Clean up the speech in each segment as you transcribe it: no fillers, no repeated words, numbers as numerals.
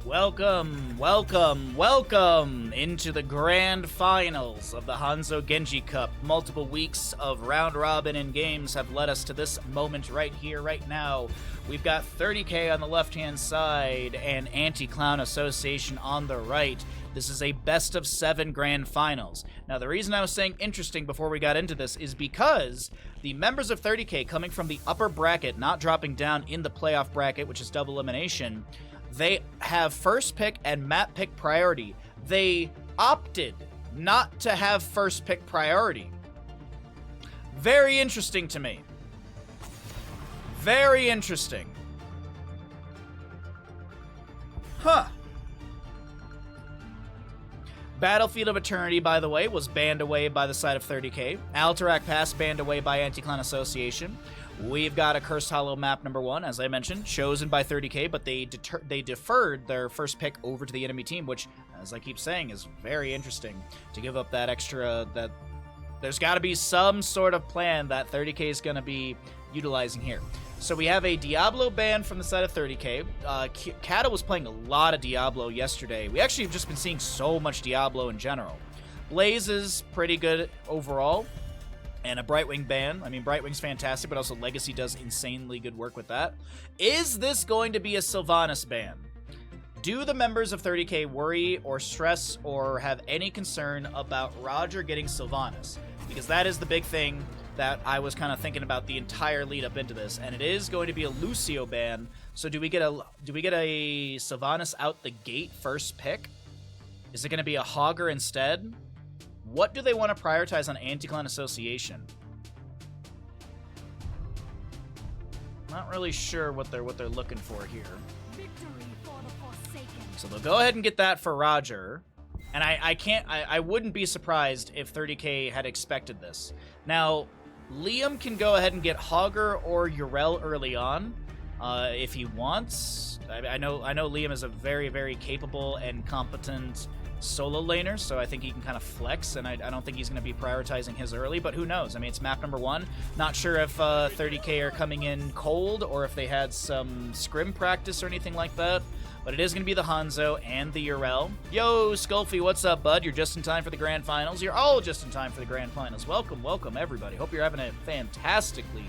Welcome, welcome, welcome into the grand finals of the Hanzo Genji Cup. Multiple weeks of round robin and games have led us to this moment right here, right now. We've got 30K on the left-hand side and Anti-Clown Association on the right. This is a best of 7 grand finals. Now, the reason I was saying interesting before we got into this is because the members of 30K coming from the upper bracket, not dropping down in the playoff bracket, which is double elimination, they have first pick and map pick priority. They opted not to have first pick priority. Very interesting to me. Very interesting. Huh. Battlefield of Eternity, by the way, was banned away by the side of 30K. Alterac Pass banned away by Anti-Clown Association. We've got a Cursed Hollow map number 1, as I mentioned, chosen by 30K, but they deferred their first pick over to the enemy team, which, as I keep saying, is very interesting to give up that extra. That there's got to be some sort of plan that 30K is going to be utilizing here. So we have a Diablo ban from the side of 30K. Kata was playing a lot of Diablo yesterday. We actually have just been seeing so much Diablo in general. Blaze is pretty good overall. And a Brightwing ban. I mean, Brightwing's fantastic, but also Legacy does insanely good work with that. Is this going to be a Sylvanas ban? Do the members of 30K worry or stress or have any concern about Roger getting Sylvanas? Because that is the big thing that I was kind of thinking about the entire lead up into this, and it is going to be a Lucio ban. So do we get a Sylvanas out the gate first pick? Is it going to be a Hogger instead? What do they want to prioritize on Anti-Clown Association? Not really sure what they're looking for here. So they'll go ahead and get that for Roger. And I wouldn't be surprised if 30K had expected this. Now, Liam can go ahead and get Hogger or Urel early on if he wants. I know Liam is a very, very capable and competent solo laner, so I think he can kind of flex, and I don't think he's going to be prioritizing his early, but who knows? I mean, it's map number 1. Not sure if 30K are coming in cold or if they had some scrim practice or anything like that, but it is going to be the Hanzo and the Urel. Yo, Skulfy, what's up, bud? You're just in time for the grand finals. You're all just in time for the grand finals. Welcome, welcome, everybody. Hope you're having a fantastically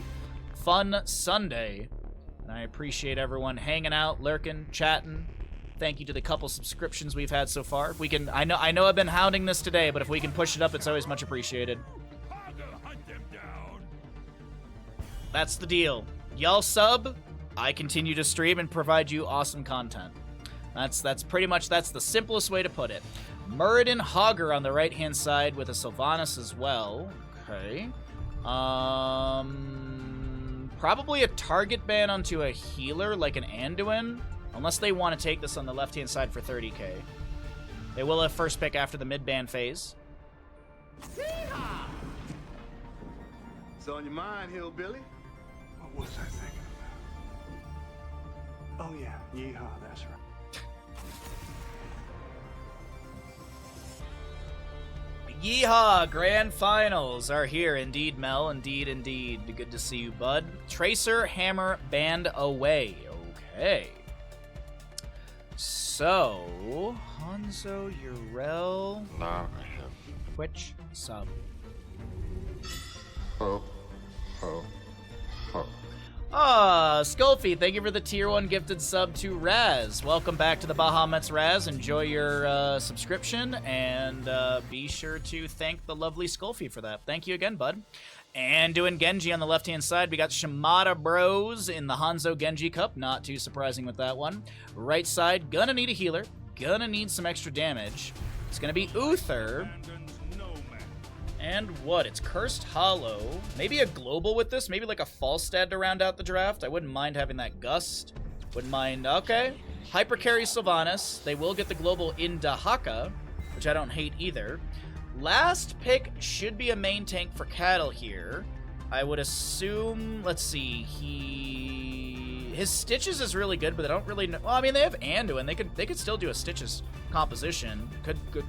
fun Sunday, and I appreciate everyone hanging out, lurking, chatting. Thank you to the couple subscriptions we've had so far. If we can, I know I've been hounding this today, but if we can push it up, it's always much appreciated. That's the deal. Y'all sub, I continue to stream and provide you awesome content. That's pretty much, that's the simplest way to put it. Muradin Hogger on the right-hand side with a Sylvanas as well. Okay. Probably a target ban onto a healer like an Anduin. Unless they want to take this on the left-hand side for 30K. They will have first pick after the mid-ban phase. Yeehaw! It's on your mind, hillbilly. What was I thinking about? Oh yeah, yeehaw, that's right. Yeehaw! Grand finals are here. Indeed, Mel. Indeed, indeed. Good to see you, bud. Tracer, Hammer, banned away. Okay. So, Hanzo, Urel, Nah, I have. Twitch, sub. Ho. Skulfy, thank you for the tier 1 gifted sub to Raz. Welcome back to the Bahamut, Raz. Enjoy your subscription, and be sure to thank the lovely Skulfy for that. Thank you again, bud. And doing Genji on the left-hand side, we got Shimada Bros in the Hanzo Genji Cup. Not too surprising with that one. Right side, gonna need a healer. Gonna need some extra damage. It's gonna be Uther. And what? It's Cursed Hollow. Maybe a global with this? Maybe like a Falstad to round out the draft? I wouldn't mind having that Gust. Wouldn't mind. Okay. Hypercarry Sylvanas. They will get the global in Dahaka, which I don't hate either. Last pick should be a main tank for Cattle here. I would assume, let's see, his Stitches is really good, but they don't really know. Well, I mean, they have Anduin. They could still do a Stitches composition.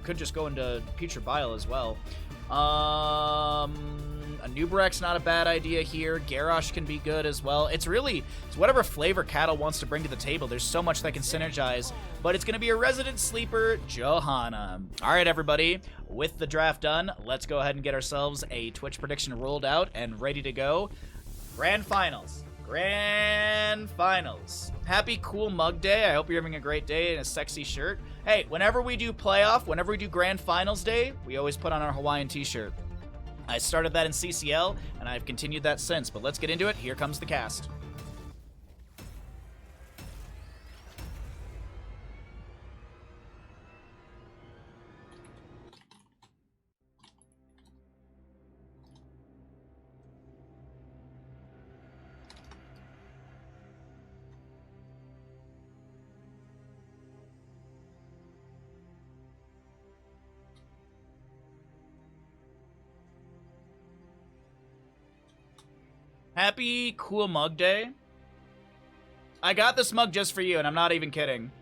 Could just go into Putrid Bile as well. A Nubarek's not a bad idea here. Garrosh can be good as well. It's whatever flavor Cattle wants to bring to the table. There's so much that can synergize, but it's going to be a resident sleeper, Johanna. All right, everybody, with the draft done, let's go ahead and get ourselves a Twitch prediction rolled out and ready to go. Grand Finals. Grand Finals. Happy Cool Mug Day. I hope you're having a great day in a sexy shirt. Hey, whenever we do playoff, whenever we do Grand Finals Day, we always put on our Hawaiian t-shirt. I started that in CCL, and I've continued that since. But let's get into it. Here comes the cast. Happy Cool Mug Day. I got this mug just for you, and I'm not even kidding.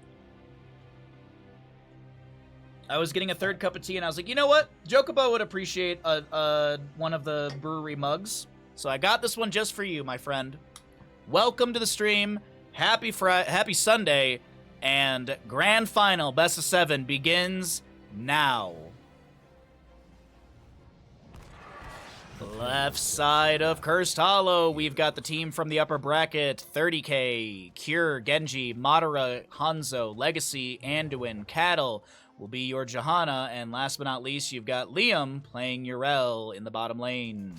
I was getting a third cup of tea, and I was like, you know what? Jokobo would appreciate one of the brewery mugs. So I got this one just for you, my friend. Welcome to the stream. Happy Sunday. And Grand Final, Best of 7, begins now. Left side of Cursed Hollow, we've got the team from the upper bracket, 30k, Cure, Genji, Madara, Hanzo, Legacy, Anduin, Cattle will be your Johanna, and last but not least, you've got Liam playing Urel in the bottom lane.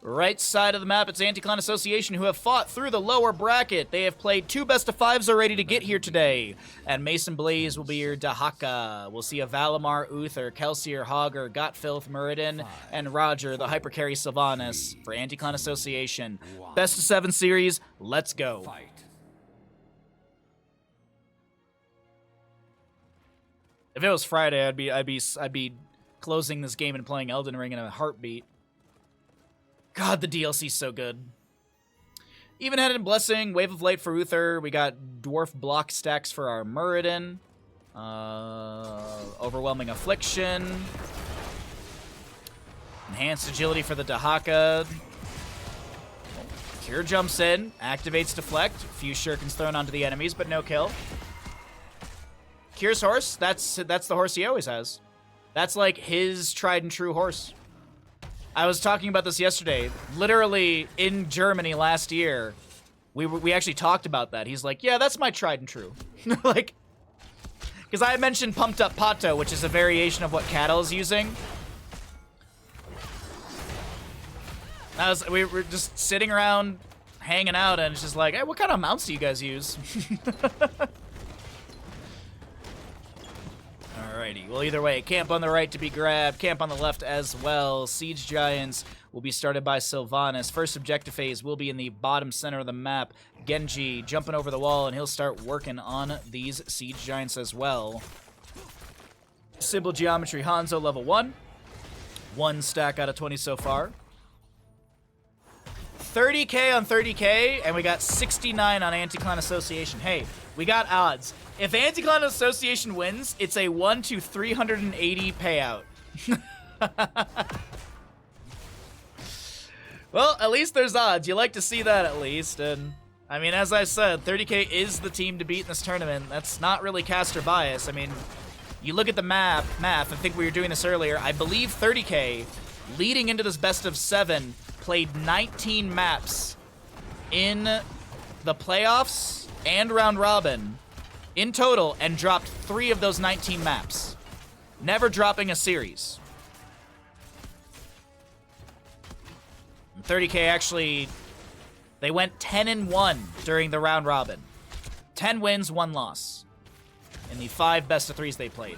Right side of the map, it's Anti-Clan Association who have fought through the lower bracket. They have played 2 best of 5s already to get here today. And Mason Blaze will be your Dahaka. We'll see a Valimar, Uther, Kelsier, Hogger, Gotfilth, Muradin, and Roger, the Hypercarry Sylvanas for Anti-Clan Association. Best of 7 series, let's go. If it was Friday, I'd be closing this game and playing Elden Ring in a heartbeat. God, the DLC's so good. Even-Headed Blessing, Wave of Light for Uther. We got Dwarf Block Stacks for our Muradin. Overwhelming Affliction. Enhanced Agility for the Dahaka. Cure jumps in, activates Deflect. A few shurikens thrown onto the enemies, but no kill. Cure's horse, that's the horse he always has. That's like his tried and true horse. I was talking about this yesterday. Literally, in Germany last year, we actually talked about that. He's like, yeah, that's my tried and true. Like, because I mentioned Pumped Up Pato, which is a variation of what Cattle is using. We were just sitting around, hanging out, and it's just like, hey, what kind of mounts do you guys use? Alrighty, well, either way, camp on the right to be grabbed, camp on the left as well. Siege Giants will be started by Sylvanas. First objective phase will be in the bottom center of the map. Genji jumping over the wall, and he'll start working on these Siege Giants as well. Symbol Geometry Hanzo level 1. 1 stack out of 20 so far. 30k on 30k, and we got 69 on Anti-Clan Association. Hey, we got odds. If Anti-Clan Association wins, it's a 1 to 380 payout. Well, at least there's odds. You like to see that at least. And, I mean, as I said, 30k is the team to beat in this tournament. That's not really caster bias. I mean, you look at the math, I think we were doing this earlier. I believe 30k, leading into this best of 7, played 19 maps in the playoffs and round robin in total, and dropped 3 of those 19 maps. Never dropping a series. 30k actually, they went 10-1 during the round robin. 10 wins, 1 loss in the 5 best of 3s they played.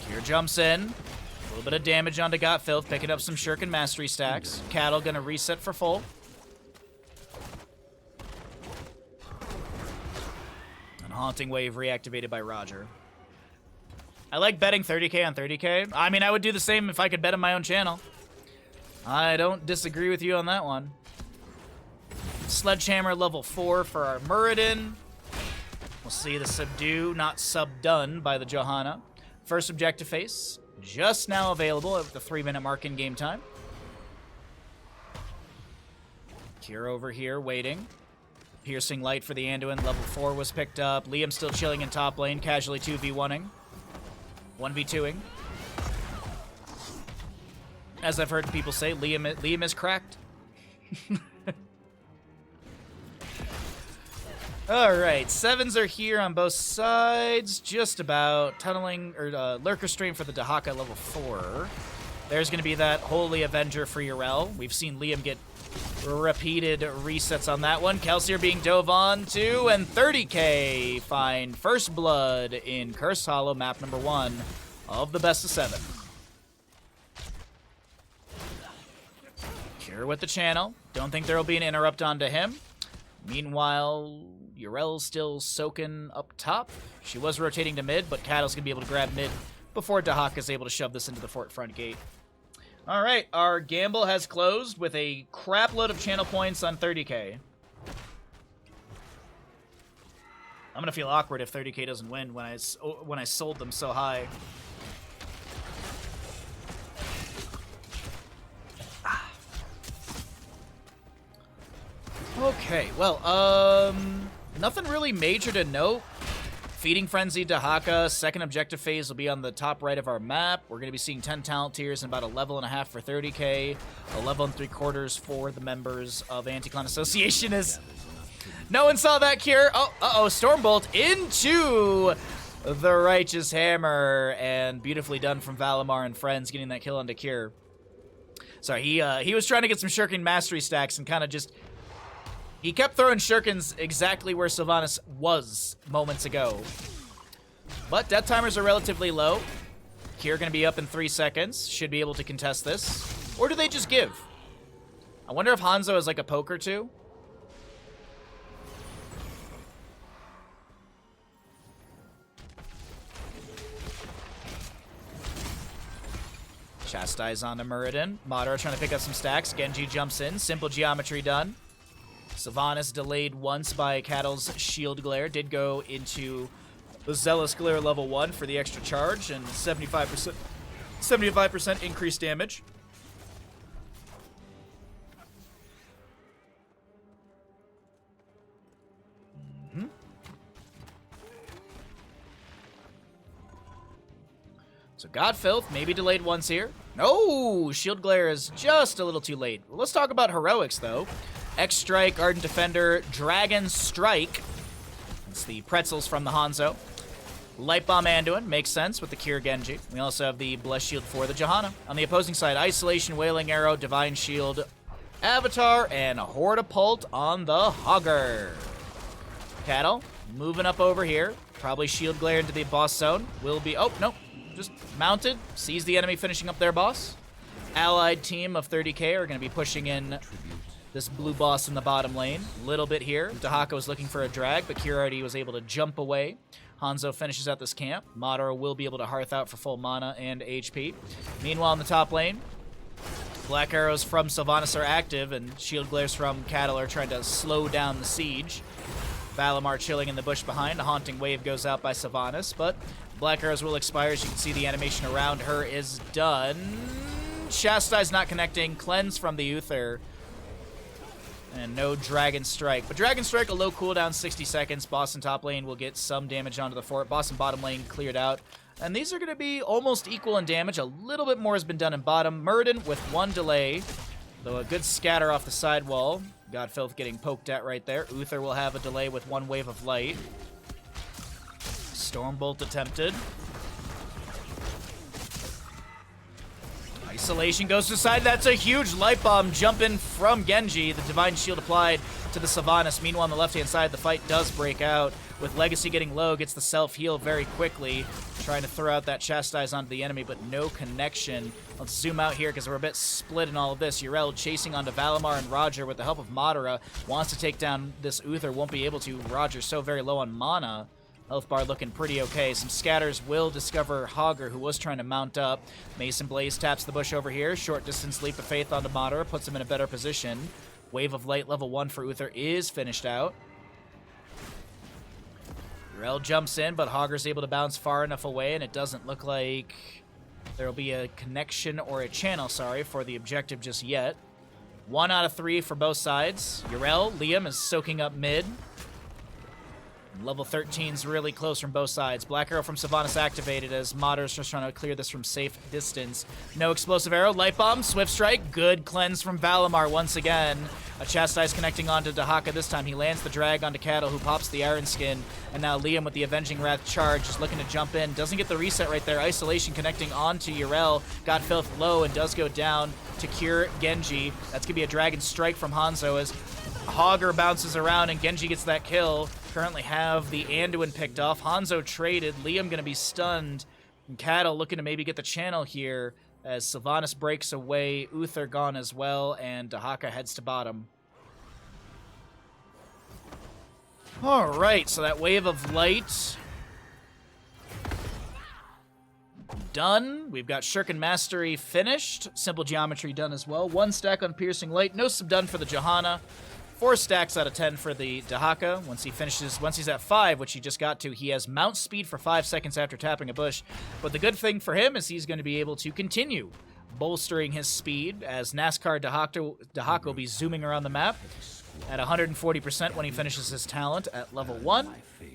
Cure jumps in. A little bit of damage onto Gotfilth, picking up some Shuriken Mastery stacks. Cattle gonna reset for full. And Haunting Wave reactivated by Roger. I like betting 30k on 30k. I mean, I would do the same if I could bet on my own channel. I don't disagree with you on that one. Sledgehammer level 4 for our Muradin. We'll see the subdue, not subdone by the Johanna. First objective phase, just now available at the 3-minute mark in game time. Kira over here waiting. Piercing light for the Anduin. Level 4 was picked up. Liam still chilling in top lane, casually 2v1ing. 1v2ing. As I've heard people say, Liam is cracked. Alright, 7s are here on both sides. Just about. Tunneling, or Lurker Stream for the Dahaka level 4. There's going to be that Holy Avenger for Yrel. We've seen Liam get repeated resets on that one. Kelsier being dove on to, and 30k find first blood in Cursed Hollow, map number 1 of the best of 7. Cure with the channel. Don't think there will be an interrupt onto him. Meanwhile, Yrel's still soaking up top. She was rotating to mid, but Cattle's going to be able to grab mid before Dahaka's able to shove this into the fort front gate. All right, our gamble has closed with a crap load of channel points on 30k. I'm going to feel awkward if 30k doesn't win when I sold them so high. Okay, well, nothing really major to note. Feeding Frenzy Dahaka, second objective phase will be on the top right of our map. We're going to be seeing 10 talent tiers and about a level and a half for 30k, a level and 3/4 for the members of Anti-Clan Association. Is no one saw that cure? Oh, Stormbolt into the Righteous Hammer, and beautifully done from Valimar and friends getting that kill onto Cure. Sorry, he was trying to get some Shuriken mastery stacks and kind of just... He kept throwing shurikens exactly where Sylvanas was moments ago. But death timers are relatively low. Cure going to be up in 3 seconds. Should be able to contest this. Or do they just give? I wonder if Hanzo is like a poke or two. Chastise onto Muradin. Madara trying to pick up some stacks. Genji jumps in. Simple geometry done. Sylvanas delayed once by Cattle's Shield Glare. Did go into the Zealous Glare level 1 for the extra charge and 75% increased damage. So Godfilth maybe delayed once here. No! Shield Glare is just a little too late. Well, let's talk about heroics, though. X-Strike, Ardent Defender, Dragon Strike. It's the pretzels from the Hanzo. Light Bomb Anduin, makes sense with the Cure Genji. We also have the Blessed Shield for the Johanna. On the opposing side, Isolation, Wailing Arrow, Divine Shield, Avatar, and Hortapult on the Hogger. Cattle, moving up over here. Probably Shield Glare into the boss zone. Will be... Oh, no. Just mounted. Sees the enemy finishing up their boss. Allied team of 30k are going to be pushing in this blue boss in the bottom lane. Little bit here. Dahaka was looking for a drag, but Kira already was able to jump away. Hanzo finishes at this camp. Madara will be able to hearth out for full mana and HP. Meanwhile, in the top lane, Black Arrows from Sylvanas are active, and Shield Glares from Cattle are trying to slow down the siege. Valimar chilling in the bush behind. A Haunting Wave goes out by Sylvanas, but Black Arrows will expire. As you can see, the animation around her is done. Chastise not connecting. Cleanse from the Uther. And no Dragon Strike. But Dragon Strike, a low cooldown, 60 seconds. Boss in top lane will get some damage onto the fort. Boss in bottom lane cleared out. And these are going to be almost equal in damage. A little bit more has been done in bottom. Muradin with 1 delay. Though a good scatter off the side wall. Godfilth getting poked at right there. Uther will have a delay with 1 wave of light. Stormbolt attempted. Isolation goes to the side. That's a huge light bomb jump in from Genji. The Divine Shield applied to the Sylvanas. Meanwhile, on the left-hand side, the fight does break out. With Legacy getting low, gets the self-heal very quickly. Trying to throw out that Chastise onto the enemy, but no connection. Let's zoom out here because we're a bit split in all of this. Yrel chasing onto Valimar and Roger with the help of Madara. Wants to take down this Uther. Won't be able to. Roger's so very low on mana. Health bar looking pretty okay. Some scatters will discover Hogger, who was trying to mount up. Mason Blaze taps the bush over here. Short distance leap of faith onto Madara. Puts him in a better position. Wave of Light level 1 for Uther is finished out. Urel jumps in, but Hogger's able to bounce far enough away, and it doesn't look like there will be a connection or a channel, for the objective just yet. 1 out of 3 for both sides. Urel, Liam is soaking up mid. Level 13's really close from both sides. Black Arrow from Sylvanas activated as Moder's just trying to clear this from safe distance. No explosive arrow. Light Bomb, Swift Strike. Good cleanse from Valimar once again. A Chastise connecting onto Dahaka this time. He lands the drag onto Cattle, who pops the Iron Skin. And now Liam with the Avenging Wrath charge is looking to jump in. Doesn't get the reset right there. Isolation connecting onto Urel. Got Filth low and does go down to cure Genji. That's going to be a Dragon Strike from Hanzo as Hogger bounces around and Genji gets that kill. Currently have the Anduin picked off. Hanzo traded. Liam going to be stunned. And Cattle looking to maybe get the channel here as Sylvanas breaks away. Uther gone as well, and Dahaka heads to bottom. All right, so that Wave of Light done. We've got Shuriken Mastery finished. Simple Geometry done as well. 1 stack on Piercing Light. No sub done for the Johanna. 4 stacks out of 10 for the Dahaka. Once he's at 5, which he just got to, he has mount speed for 5 seconds after tapping a bush. But the good thing for him is he's going to be able to continue bolstering his speed as NASCAR Dahaka will be zooming around the map at 140% when he finishes his talent at level 1.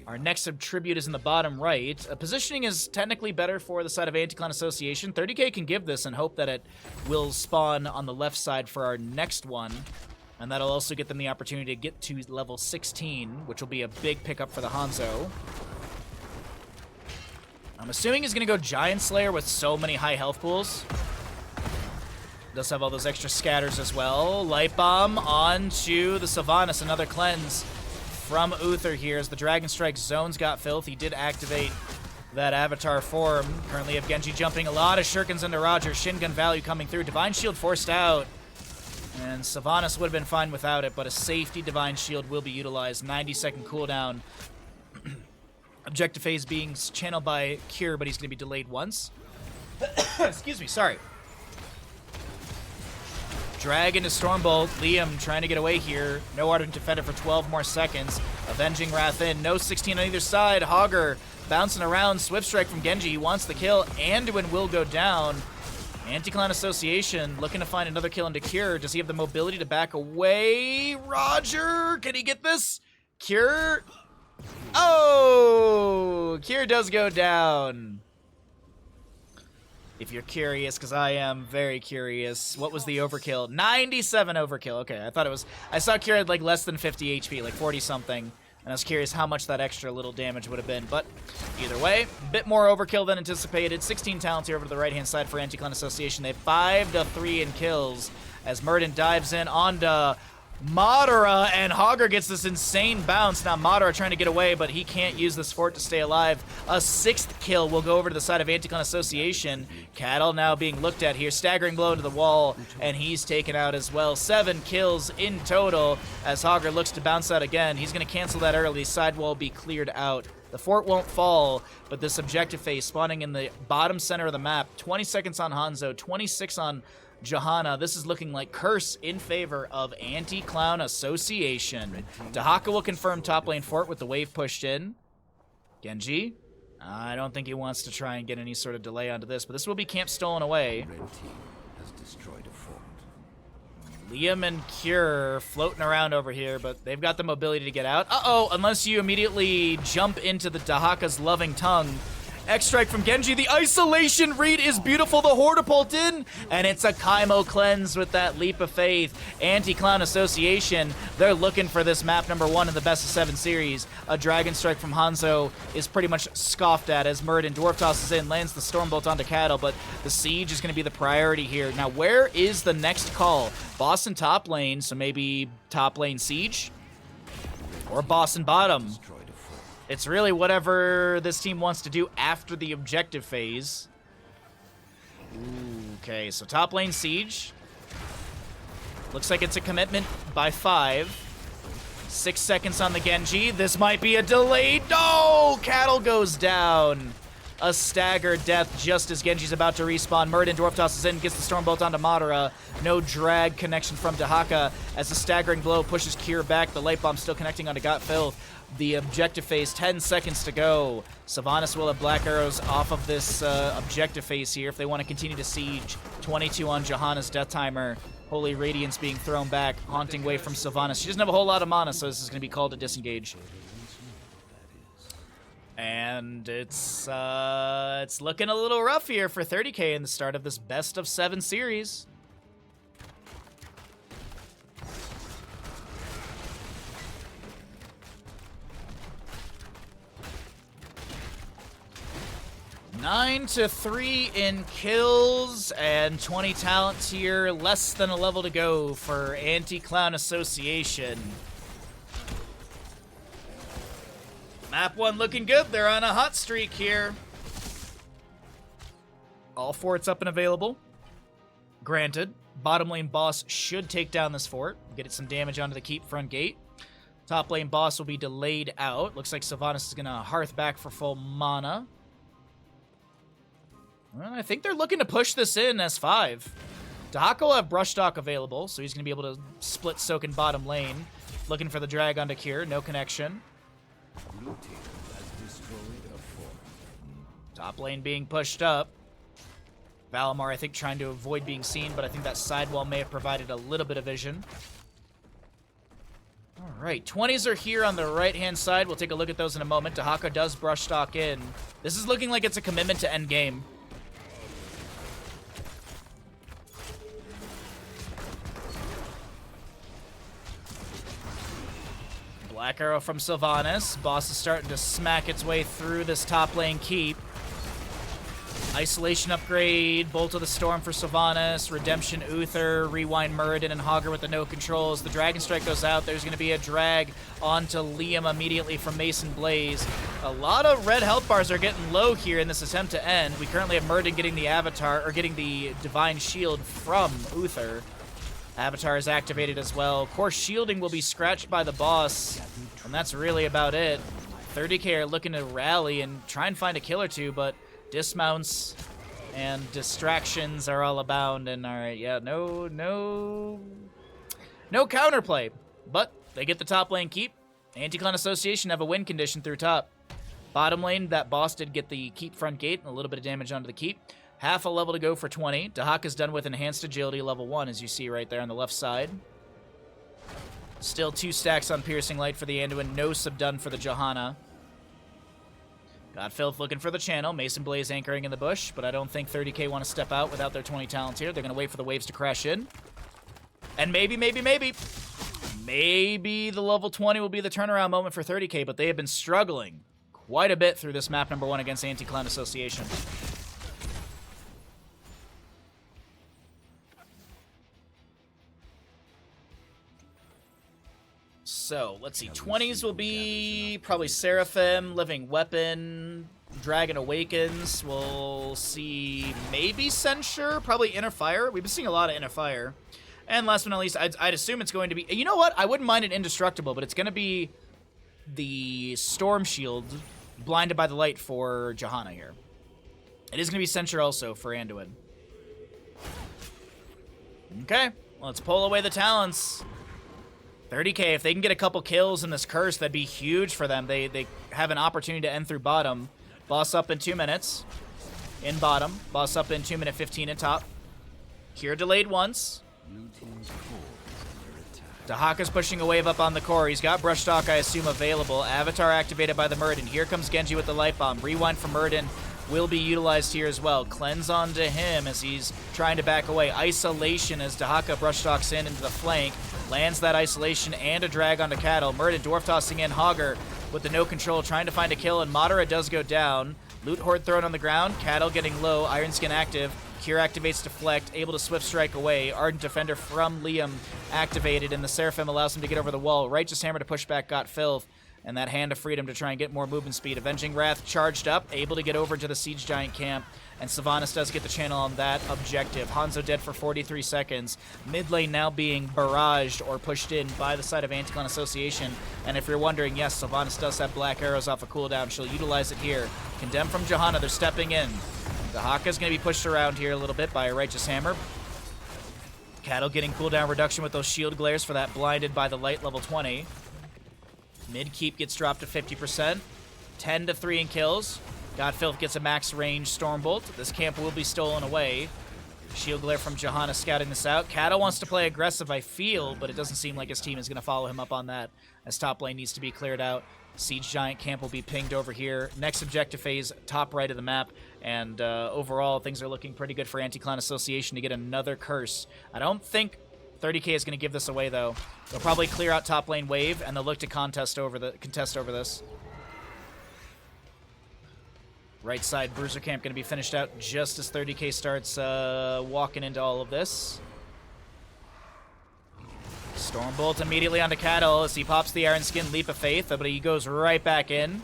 Our next sub-tribute is in the bottom right. Positioning is technically better for the side of Anti-Clan Association. 30k can give this and hope that it will spawn on the left side for our next one. And that'll also get them the opportunity to get to level 16, which will be a big pickup for the Hanzo. I'm assuming he's going to go Giant Slayer with so many high health pools. Does have all those extra scatters as well. Light Bomb onto the Sylvanas. Another cleanse from Uther here as the Dragon Strike zones got Filth. He did activate that avatar form. Currently have Genji jumping. A lot of Shurikens into Roger. Shin Gun value coming through. Divine Shield forced out. And Sylvanas would have been fine without it, but a safety Divine Shield will be utilized. 90-second cooldown. Objective phase being channeled by Cure, but he's going to be delayed once. Excuse me, sorry. Drag into Stormbolt. Liam trying to get away here. No Ardent Defender for 12 more seconds. Avenging Wrath in. No 16 on either side. Hogger bouncing around. Swift Strike from Genji. He wants the kill. Anduin will go down. Anti-Clan Association looking to find another kill into Cure. Does he have the mobility to back away? Roger! Can he get this? Cure? Oh! Cure does go down. If you're curious, because I am very curious. What was the overkill? 97 overkill. Okay, I thought it was... I saw Cure had like less than 50 HP, like 40-something. And I was curious how much that extra little damage would have been. But either way, a bit more overkill than anticipated. 16 talents here over to the right-hand side for Anti-Clan Association. They have 5-3 in kills as Murden dives in onto Madara, and Hogger gets this insane bounce. Now Madara trying to get away, but he can't use this fort to stay alive. A 6th kill will go over to the side of Anti-Clan Association. Cattle now being looked at here. Staggering blow into the wall, and he's taken out as well. 7 kills in total as Hogger looks to bounce out again. He's going to cancel that early. Side wall be cleared out. The fort won't fall, but this objective phase spawning in the bottom center of the map. 20 seconds on Hanzo, 26 on Johanna. This is looking like curse in favor of Anti-Clown Association. Dahaka will confirm top lane fort with the wave pushed in. Genji, I don't think he wants to try and get any sort of delay onto this, but this will be camp stolen away. Red team has destroyed a fort. Liam and Cure floating around over here, but they've got the mobility to get out. Uh-oh, unless you immediately jump into the Dahaka's loving tongue. X-Strike from Genji. The isolation read is beautiful. The Hortipult in, and it's a Kaimo cleanse with that leap of faith. Anti-Clown Association, they're looking for this map number 1 in the best of 7 series. A Dragon Strike from Hanzo is pretty much scoffed at as Murden Dwarf tosses in, lands the Stormbolt onto Cattle, but the siege is going to be the priority here. Now, where is the next call? Boston top lane, so maybe top lane siege? Or Boston bottom? It's really whatever this team wants to do after the objective phase. Okay, so top lane siege. Looks like it's a commitment by 5. 6 seconds on the Genji. This might be a delayed... No! Cattle goes down. a stagger death just as Genji's about to respawn. Murden dwarf tosses in, gets the Stormbolt onto Madara. No drag connection from Dahaka as the staggering blow pushes Kir back. The light bomb still connecting onto Got Filth. The objective phase, 10 seconds to go. Sylvanas will have black arrows off of this objective phase here if they want to continue to siege. 22 on Johanna's death timer. Holy Radiance being thrown back, haunting way from Sylvanas. She doesn't have a whole lot of mana, so this is going to be called a disengage. And it's looking a little rough here for 30K in the start of this best of 7 series. Nine to 3 in kills and 20 talents here. Less than a level to go for Anti-Clown Association. Map 1 looking good. They're on a hot streak here. All forts up and available. Granted, bottom lane boss should take down this fort. Get it some damage onto the keep front gate. Top lane boss will be delayed out. Looks like Sylvanas is going to hearth back for full mana. Well, I think they're looking to push this in S5. Dahaka will have Brushstock available, so he's going to be able to split soak in bottom lane. Looking for the drag onto Kir, no connection. Blue team has destroyed a fort. Top lane being pushed up. Valimar, I think, trying to avoid being seen, but I think that sidewall may have provided a little bit of vision. All right, 20s are here on the right-hand side. We'll take a look at those in a moment. Dahaka does Brushstock in. This is looking like it's a commitment to end game. Black arrow from Sylvanas. Boss is starting to smack its way through this top lane keep. Isolation upgrade, Bolt of the Storm for Sylvanas, Redemption Uther, Rewind Muradin, and Hogger with the no controls. The Dragon Strike goes out. There's going to be a drag onto Liam immediately from Mason Blaze. A lot of red health bars are getting low here in this attempt to end. We currently have Muradin getting the Avatar, or getting the Divine Shield from Uther. Avatar is activated as well. Of course, shielding will be scratched by the boss, and that's really about it. 30K are looking to rally and try and find a kill or two, but dismounts and distractions are all abound. And all right, yeah, no counterplay, but they get the top lane keep. Anti-Clown Association have a win condition through top. Bottom lane, that boss did get the keep front gate and a little bit of damage onto the keep. Half a level to go for 20. Dahaka's done with Enhanced Agility level 1, as you see right there on the left side. Still 2 stacks on Piercing Light for the Anduin. No sub done for the Johanna. Got Filth looking for the channel. Mason Blaze anchoring in the bush, but I don't think 30K want to step out without their 20 talents here. They're going to wait for the waves to crash in. And maybe the level 20 will be the turnaround moment for 30K, but they have been struggling quite a bit through this map number 1 against Anti-Clown Association. So, let's see. 20s will be probably Seraphim, Living Weapon, Dragon Awakens. We'll see maybe Censure, probably Inner Fire. We've been seeing a lot of Inner Fire. And last but not least, I'd assume it's going to be... You know what? I wouldn't mind an Indestructible, but it's going to be the Storm Shield, Blinded by the Light for Johanna here. It is going to be Censure also for Anduin. Okay, let's pull away the talents. 30K, if they can get a couple kills in this curse, that'd be huge for them. They have an opportunity to end through bottom. Boss up in 2 minutes. In bottom. Boss up in 2 minute 15 in top. Here delayed once. Dahaka's pushing a wave up on the core. He's got Brushstock, I assume, available. Avatar activated by the Muradin. Here comes Genji with the Light Bomb. Rewind from Muradin will be utilized here as well. Cleanse onto him as he's trying to back away. Isolation as Dahaka Brushstocks in into the flank. Lands that isolation and a drag onto Cattle. Muradin dwarf tossing in. Hogger with the no control trying to find a kill, and Madara does go down. Loot Horde thrown on the ground. Cattle getting low. Iron Skin active. Cure activates Deflect, able to Swift Strike away. Ardent Defender from Liam activated, and the Seraphim allows him to get over the wall. Righteous Hammer to push back Got Filth. and that Hand of Freedom to try and get more movement speed. Avenging Wrath charged up, able to get over to the Siege Giant camp, and Sylvanas does get the channel on that objective. Hanzo dead for 43 seconds. Mid lane now being barraged or pushed in by the side of Anti-Clan Association. And if you're wondering, yes, Sylvanas does have black arrows off a cooldown. She'll utilize it here. Condemned from Johanna, they're stepping in. The Haka's going to be pushed around here a little bit by a Righteous Hammer. Cattle getting cooldown reduction with those shield glares for that blinded by the light level 20. Mid keep gets dropped to 50%. 10 to 3 in kills. Godfilth gets a max range Stormbolt. This camp will be stolen away. Shield glare from Johanna scouting this out. Cattle wants to play aggressive, I feel, but it doesn't seem like his team is going to follow him up on that, as top lane needs to be cleared out. Siege Giant camp will be pinged over here. Next objective phase, top right of the map, and overall, things are looking pretty good for Anti-Clan Association to get another curse. I don't think 30k is going to give this away, though. They'll probably clear out top lane wave, and they'll look to contest over this. Right side Bruiser camp going to be finished out just as 30k starts walking into all of this. Stormbolt immediately onto Cattle as he pops the Iron Skin Leap of Faith, but he goes right back in.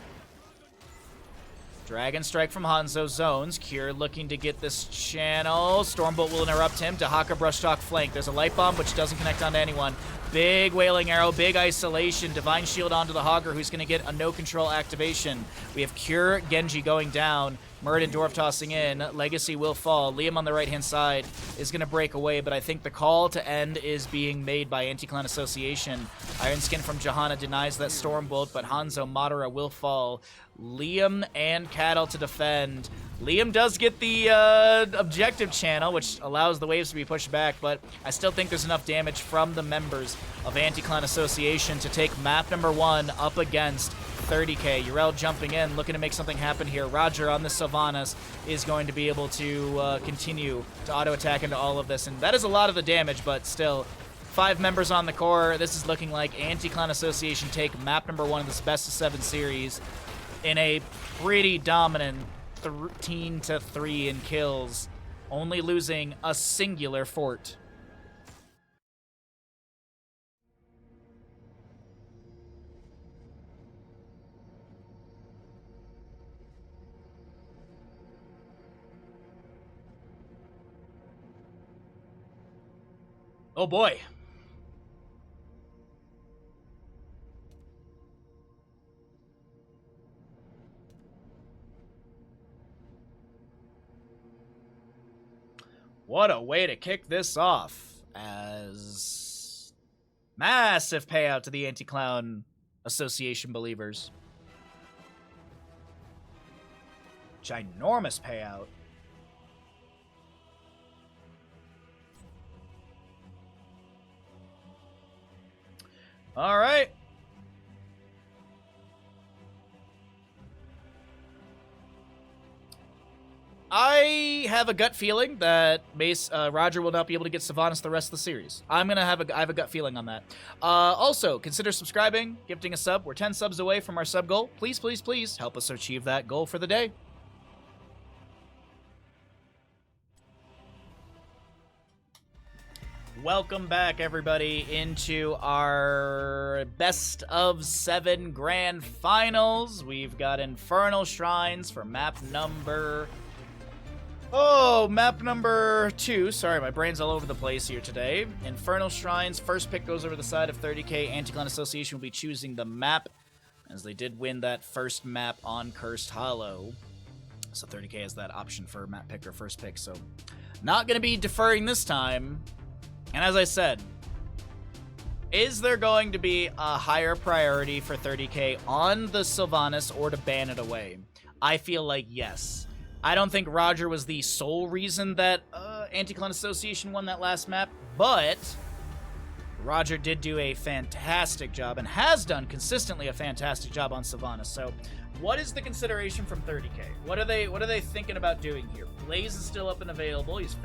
Dragon Strike from Hanzo zones. Cure looking to get this channel. Stormbolt will interrupt him. Dahaka Brushtalk flank. There's a Light Bomb, which doesn't connect onto anyone. Big Wailing Arrow, big isolation. Divine Shield onto the Hogger, who's going to get a no-control activation. We have Cure Genji going down. Muradin Dwarf tossing in. Legacy will fall. Liam on the right-hand side is going to break away, but I think the call to end is being made by Anti-Clan Association. Iron Skin from Johanna denies that Stormbolt, but Hanzo Madara will fall. Liam and Cattle to defend. Liam does get the objective channel, which allows the waves to be pushed back, but I still think there's enough damage from the members of Anti-Clan Association to take map number 1 up against 30k. Yrel jumping in, looking to make something happen here. Roger on the Sylvanas is going to be able to continue to auto-attack into all of this, and that is a lot of the damage, but still, 5 members on the core. This is looking like Anti-Clan Association take map number 1 of this best of 7 series in a pretty dominant 13 to 3 in kills, only losing a singular fort. Oh boy. What a way to kick this off, as massive payout to the Anti-Clown Association believers. Ginormous payout. All right. I have a gut feeling that Roger will not be able to get Sylvanas the rest of the series. I have a gut feeling on that. Also, consider subscribing, gifting a sub. We're 10 subs away from our sub goal. Please, please, please help us achieve that goal for the day. Welcome back, everybody, into our best of 7 grand finals. We've got Infernal Shrines for map number 2. Sorry, my brain's all over the place here today. Infernal Shrines. First pick goes over the side of 30k. Anti-Clan Association will be choosing the map, as they did win that first map on Cursed Hollow. So 30k has that option for map pick or first pick. So not going to be deferring this time. And as I said, is there going to be a higher priority for 30k on the Sylvanas or to ban it away? I feel like yes. I don't think Roger was the sole reason that Anti-Clan Association won that last map, but Roger did do a fantastic job and has done consistently a fantastic job on Sylvanas. So what is the consideration from 30k? What are they thinking about doing here? Blaze is still up and available. He's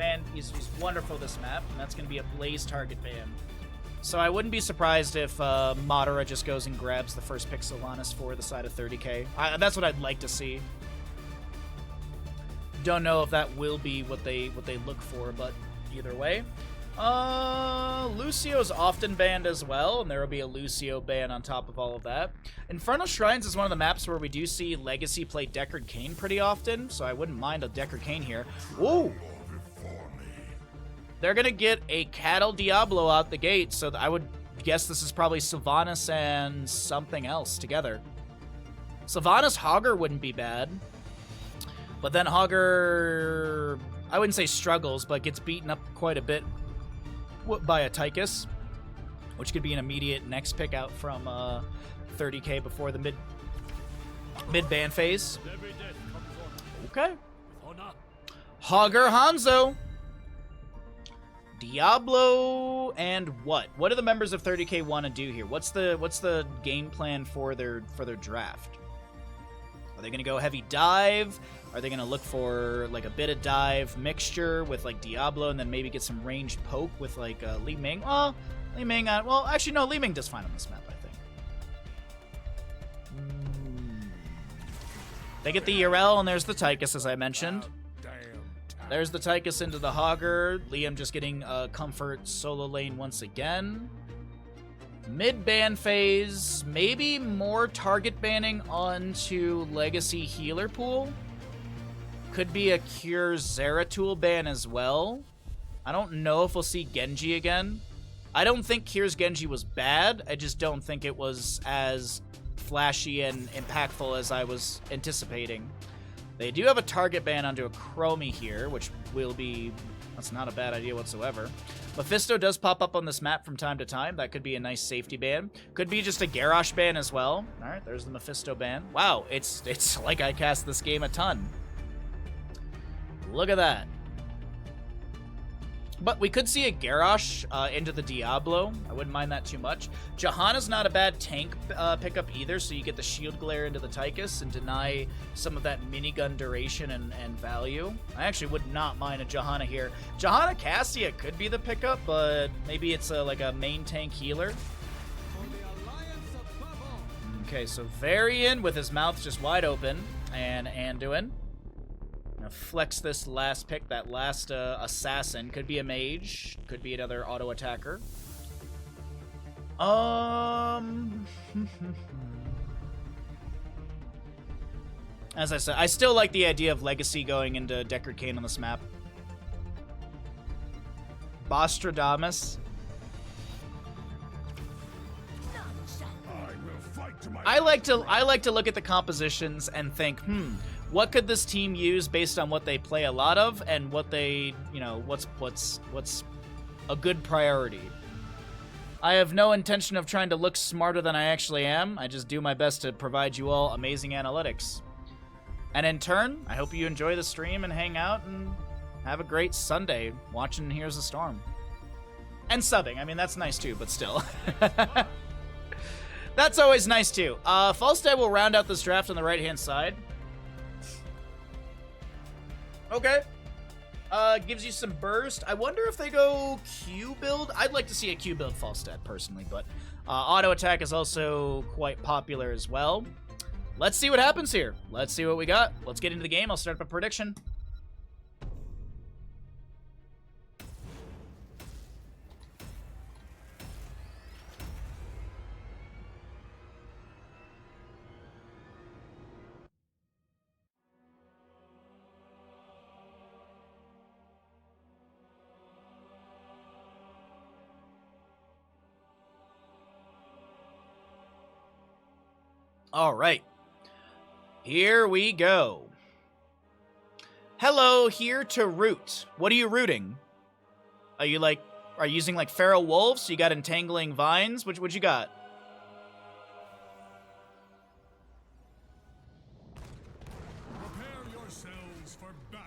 wonderful this map, and that's going to be a Blaze target ban. So I wouldn't be surprised if Madara just goes and grabs the first pick Sylvanas for the side of 30k. That's what I'd like to see. Don't know if that will be what they look for, but either way. Lucio's often banned as well, and there will be a Lucio ban on top of all of that. Infernal Shrines is one of the maps where we do see Legacy play Deckard Cain pretty often, so I wouldn't mind a Deckard Cain here. Ooh! They're gonna get a Cattle Diablo out the gate, so I would guess this is probably Sylvanas and something else together. Sylvanas Hogger wouldn't be bad, but then Hogger, I wouldn't say struggles, but gets beaten up quite a bit by a Tychus, which could be an immediate next pick out from 30k before the mid-ban phase. Okay. Hogger Hanzo. Diablo and what? What do the members of 30k want to do here? What's the game plan for their draft? Are they going to go heavy dive? Are they going to look for like a bit of dive mixture with like Diablo and then maybe get some ranged poke with like Li Ming? Well, Li Ming, well, actually no, Li Ming does fine on this map, I think. They get the Urel and there's the Tychus, as I mentioned. There's the Tychus into the Hogger. Liam just getting comfort solo lane once again. Mid-ban phase, maybe more target banning onto Legacy healer pool. Could be a Cure Zeratul ban as well. I don't know if we'll see Genji again. I don't think Cure's Genji was bad. I just don't think it was as flashy and impactful as I was anticipating. They do have a target ban onto a Chromie here, which will be... That's not a bad idea whatsoever. Mephisto does pop up on this map from time to time. That could be a nice safety ban. Could be just a Garrosh ban as well. All right, there's the Mephisto ban. Wow, it's like I cast this game a ton. Look at that. But we could see a Garrosh into the Diablo. I wouldn't mind that too much. Johanna's not a bad tank pickup either, so you get the shield glare into the Tychus and deny some of that minigun duration and value. I actually would not mind a Johanna here. Johanna Cassia could be the pickup, but maybe it's like a main tank healer. Okay, so Varian with his mouth just wide open, and Anduin. Now flex this last pick, that last assassin. Could be a mage, could be another auto attacker. As I said, I still like the idea of Legacy going into Deckard Cain on this map. Bostradamus. I like to look at the compositions and think, what could this team use based on what they play a lot of and what they, what's a good priority. I have no intention of trying to look smarter than I actually am. I just do my best to provide you all amazing analytics. And in turn, I hope you enjoy the stream and hang out and have a great Sunday watching Here's the Storm. And subbing. I mean, that's nice too, but still. That's always nice too. Falstad will round out this draft on the right-hand side. Okay. Gives you some burst. I wonder if they go Q build. I'd like to see a Q build Falstad personally, but auto attack is also quite popular as well. Let's see what happens here. Let's see what we got. Let's get into the game. I'll start up a prediction. All right. Here we go. Hello, here to root. What are you rooting? Are you using like feral wolves? So you got entangling vines? What you got?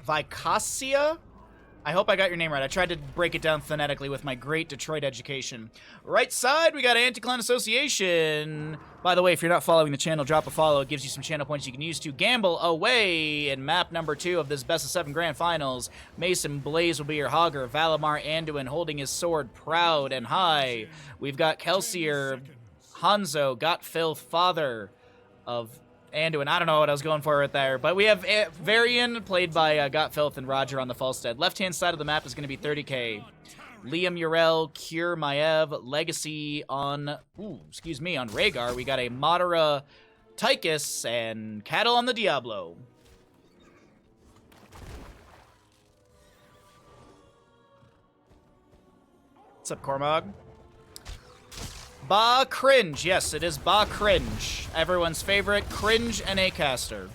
Vicasia? I hope I got your name right. I tried to break it down phonetically with my great Detroit education. Right side, we got Anti-Clan Association. By the way, if you're not following the channel, drop a follow. It gives you some channel points you can use to gamble away in map number 2 of this Best of 7 Grand Finals. Mason Blaze will be your Hogger. Valimar Anduin holding his sword proud and high. We've got Kelsier, Hanzo, Got Filth, father of Anduin. I don't know what I was going for right there, but we have Varian played by Got Filth and Roger on the Falstead. Left-hand side of the map is going to be 30k. Liam, Yrel, Cure, Maiev, Legacy on, on Rhaegar. We got a Madara, Tychus, and Cattle on the Diablo. What's up, Cormog? Ba Cringe. Yes, it is Ba Cringe. Everyone's favorite cringe NA caster.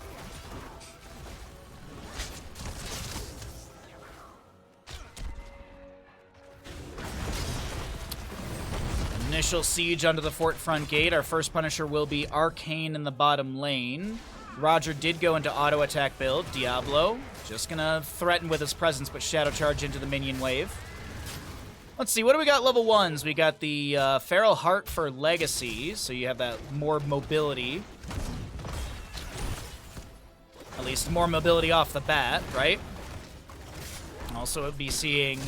Initial siege onto the fort front gate. Our first Punisher will be Arcane in the bottom lane. Roger did go into auto attack build. Diablo just gonna threaten with his presence, but Shadow Charge into the minion wave. Let's see, what do we got level 1s? We got the Feral Heart for Legacy, so you have that more mobility. At least more mobility off the bat, right? Also, we'll be seeing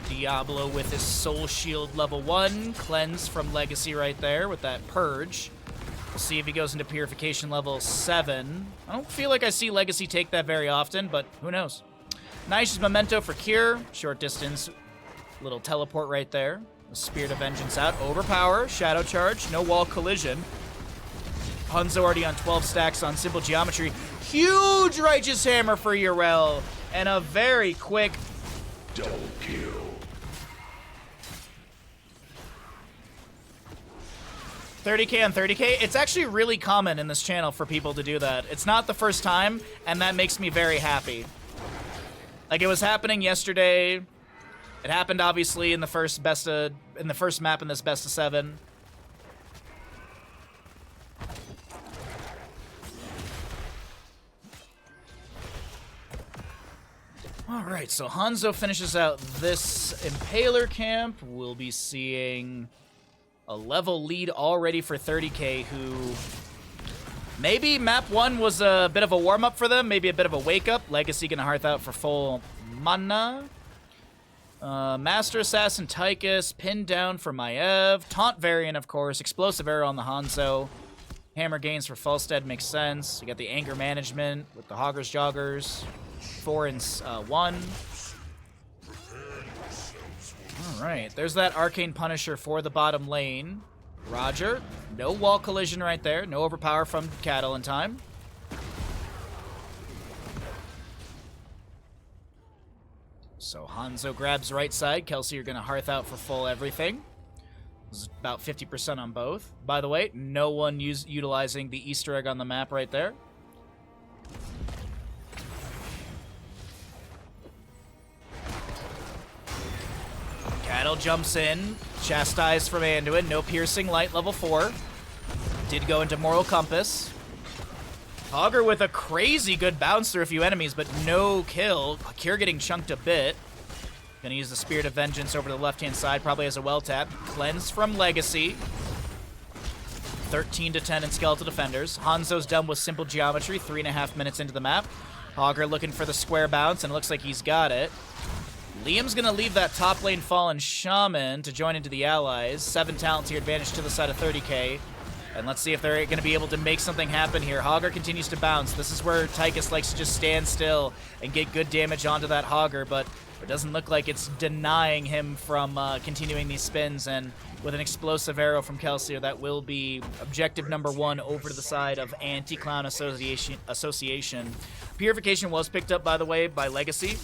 Diablo with his Soul Shield level 1, Cleanse from Legacy right there with that Purge. We'll see if he goes into Purification level 7. I don't feel like I see Legacy take that very often, but who knows. Nice Memento for Cure, short distance, little teleport right there. The Spirit of Vengeance out, Overpower, Shadow Charge, no wall collision. Hanzo already on 12 stacks on Simple Geometry. Huge Righteous Hammer for Yrel, and a very quick Double kill. 30k on 30k. It's actually really common in this channel for people to do that. It's not the first time, and that makes me very happy. Like, it was happening yesterday. It happened obviously in the first map in this best of 7. Alright, so Hanzo finishes out this Impaler camp. We'll be seeing a level lead already for 30k, who maybe map 1 was a bit of a warm-up for them, maybe a bit of a wake-up. Legacy gonna hearth out for full mana. Master Assassin Tychus, pinned down for Maiev. Taunt variant, of course. Explosive Arrow on the Hanzo. Hammer gains for Falstead makes sense. You got the Anger Management with the Hoggers Joggers. 4 and 1. Alright, there's that Arcane Punisher for the bottom lane. Roger. No wall collision right there. No overpower from Cattle in time. So Hanzo grabs right side. Kelsey, you're going to hearth out for full everything. This is about 50% on both. By the way, no one utilizing the Easter egg on the map right there. Cattle jumps in. Chastised from Anduin. No piercing. Light level 4. Did go into Moral Compass. Hogger with a crazy good bounce through a few enemies, but no kill. Cure getting chunked a bit. Gonna use the Spirit of Vengeance over the left-hand side, probably as a well-tap. Cleanse from Legacy. 13 to 10 in Skeletal Defenders. Hanzo's done with Simple Geometry, 3.5 minutes into the map. Hogger looking for the square bounce, and it looks like he's got it. Liam's gonna leave that top lane Fallen Shaman to join into the allies. 7 talents here, advantage to the side of 30k. And let's see if they're going to be able to make something happen here. Hogger continues to bounce. This is where Tychus likes to just stand still and get good damage onto that Hogger, but it doesn't look like it's denying him from continuing these spins. And with an explosive arrow from Kelsier, that will be objective number 1 over to the side of Anti-Clown Association. Purification was picked up, by the way, by Legacy.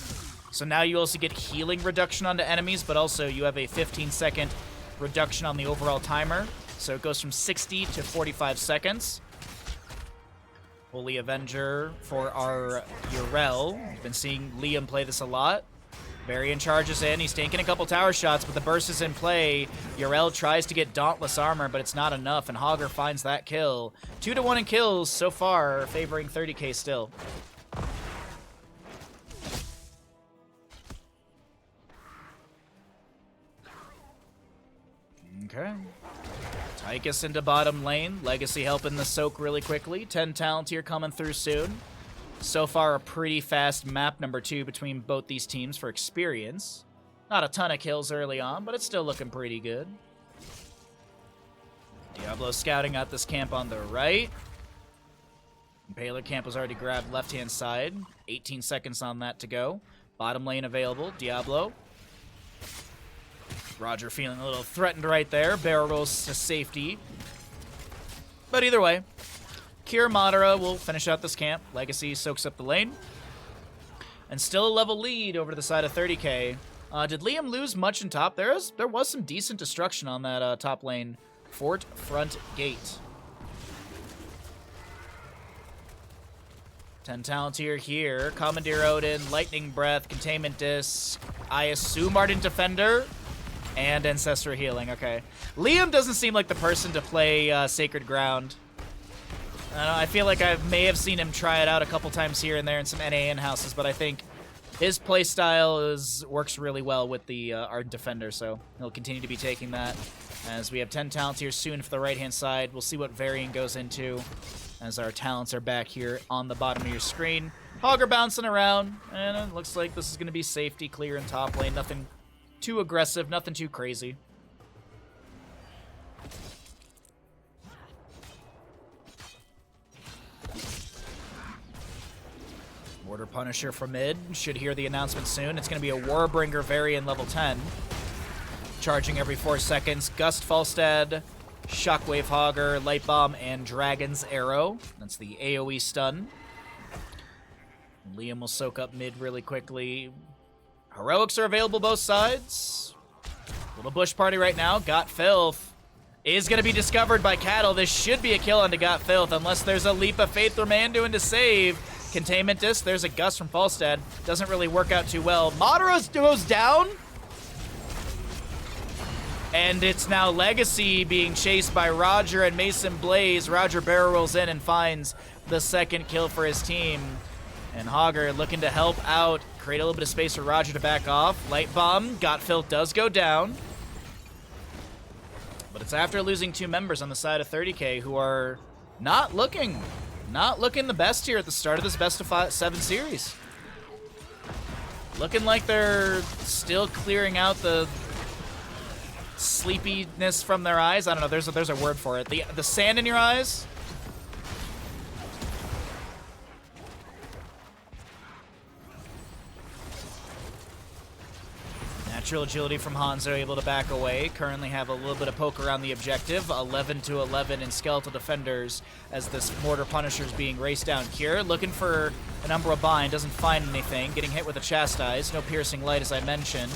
So now you also get healing reduction onto enemies, but also you have a 15-second reduction on the overall timer. So it goes from 60 to 45 seconds. Holy Avenger for our Yrel. We've been seeing Liam play this a lot. Varian charges in. He's tanking a couple tower shots, but the burst is in play. Yrel tries to get Dauntless Armor, but it's not enough, and Hogger finds that kill. 2 to 1 in kills so far, favoring 30k still. Okay. Tychus into bottom lane. Legacy helping the soak really quickly. 10 talent here coming through soon. So far, a pretty fast map number 2 between both these teams for experience. Not a ton of kills early on, but it's still looking pretty good. Diablo scouting out this camp on the right. Impaler camp was already grabbed left-hand side. 18 seconds on that to go. Bottom lane available. Diablo. Roger feeling a little threatened right there. Barrel rolls to safety. But either way, Cure Madara will finish out this camp. Legacy soaks up the lane. And still a level lead over to the side of 30k. Did Liam lose much in top? There was some decent destruction on that top lane. Fort Front Gate. 10 Talontier here. Commandeer Odin, Lightning Breath, Containment Disc. I assume Ardent Defender. And Ancestral Healing, okay. Liam doesn't seem like the person to play Sacred Ground. I don't know, I feel like I may have seen him try it out a couple times here and there in some NA in-houses, but I think his playstyle works really well with the Ardent Defender, so he'll continue to be taking that. As we have 10 talents here soon for the right-hand side. We'll see what Varian goes into as our talents are back here on the bottom of your screen. Hogger bouncing around, and it looks like this is going to be safety clear in top lane. Nothing too aggressive, nothing too crazy. Mortar Punisher from mid. Should hear the announcement soon. It's going to be a Warbringer Varian level 10. Charging every 4 seconds. Gust Falstad, Shockwave Hogger, Light Bomb, and Dragon's Arrow. That's the AoE stun. Liam will soak up mid really quickly. Heroics are available both sides. Little bush party right now. Got Filth is going to be discovered by Cattle. This should be a kill onto Got Filth unless there's a Leap of Faith from Anduin to save. Containment Disc. There's a Gust from Falstad. Doesn't really work out too well. Madara goes down. And it's now Legacy being chased by Roger and Mason Blaze. Roger barrel rolls in and finds the second kill for his team. And Hogger looking to help out, create a little bit of space for Roger to back off. Light Bomb, Got Filth does go down. But it's after losing 2 members on the side of 30k who are not looking the best here at the start of this best of 7 series. Looking like they're still clearing out the sleepiness from their eyes. I don't know, there's a word for it. The sand in your eyes. Natural agility from Hanzo, able to back away. Currently have a little bit of poke around the objective. 11 to 11 in Skeletal Defenders as this Mortar Punisher is being raced down here. Looking for an Umbra Bind, doesn't find anything. Getting hit with a Chastise, no Piercing Light as I mentioned.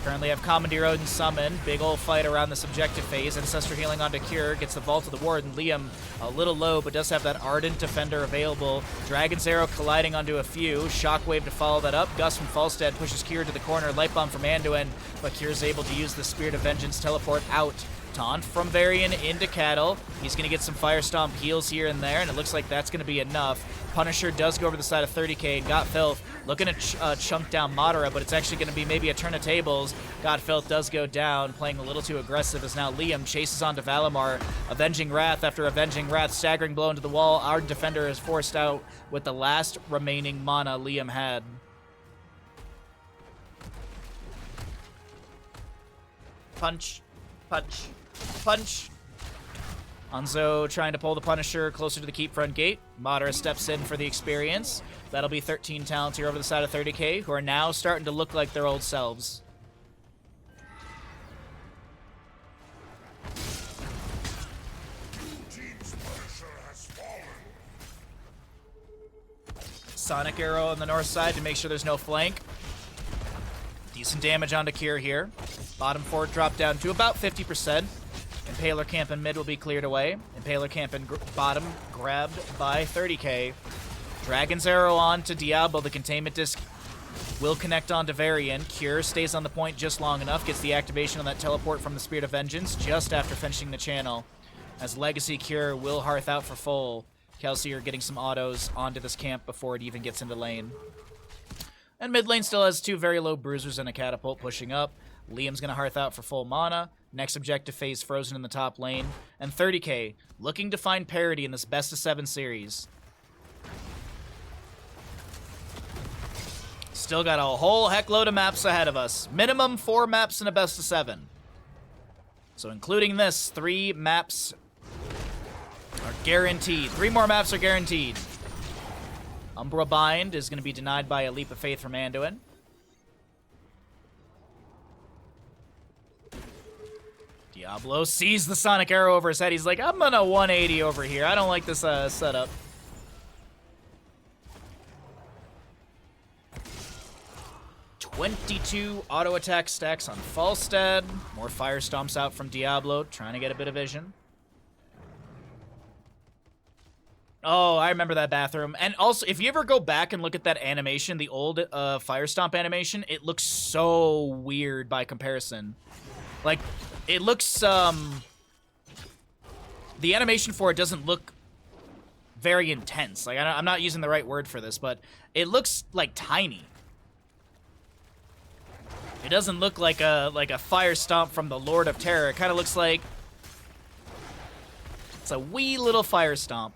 Currently have Commandeer Odin summoned. Big ol' fight around this objective phase. Ancestral Healing onto Cure. Gets the Vault of the Warden. Liam a little low, but does have that Ardent Defender available. Dragon's Arrow colliding onto a few. Shockwave to follow that up. Gust from Falstad pushes Cure to the corner. Light Bomb from Anduin, but Cure's able to use the Spirit of Vengeance teleport out. Taunt from Varian into Cattle. He's going to get some Fire Stomp heals here and there, and it looks like that's going to be enough. Punisher does go over the side of 30k and Got Filth looking to chunk down Madara, but it's actually going to be maybe a turn of tables. Got Filth does go down, playing a little too aggressive as now Liam chases onto Valimar. Avenging Wrath after Avenging Wrath, staggering blow into the wall. Our defender is forced out with the last remaining mana Liam had. Punch, punch, punch. Hanzo trying to pull the Punisher closer to the keep front gate. Madara steps in for the experience. That'll be 13 talents here over the side of 30k, who are now starting to look like their old selves. Sonic Arrow on the north side to make sure there's no flank. Decent damage onto Cure here. Bottom fort dropped down to about 50%. Impaler camp in mid will be cleared away. Impaler camp in bottom grabbed by 30k. Dragon's Arrow on to Diablo. The Containment Disc will connect onto Varian. Cure stays on the point just long enough. Gets the activation on that teleport from the Spirit of Vengeance just after finishing the channel. As Legacy Cure will hearth out for full. Kelsier getting some autos onto this camp before it even gets into lane. And mid lane still has 2 very low bruisers and a catapult pushing up. Liam's going to hearth out for full mana. Next objective phase frozen in the top lane. And 30k looking to find parity in this best of 7 series. Still got a whole heck load of maps ahead of us. Minimum 4 maps in a best of 7. So including this, 3 maps are guaranteed. 3 more maps are guaranteed. Umbra Bind is going to be denied by a Leap of Faith from Anduin. Diablo sees the Sonic Arrow over his head. He's like, I'm gonna 180 over here. I don't like this setup. "22 auto attack stacks on Falstad. More fire stomps out from Diablo, trying to get a bit of vision. Oh, I remember that bathroom. And also, if you ever go back and look at that animation, the old fire stomp animation, it looks so weird by comparison. Like, it looks, the animation for it doesn't look very intense. Like, I'm not using the right word for this, but it looks, like, tiny. It doesn't look like a fire stomp from the Lord of Terror. It kind of looks like it's a wee little fire stomp.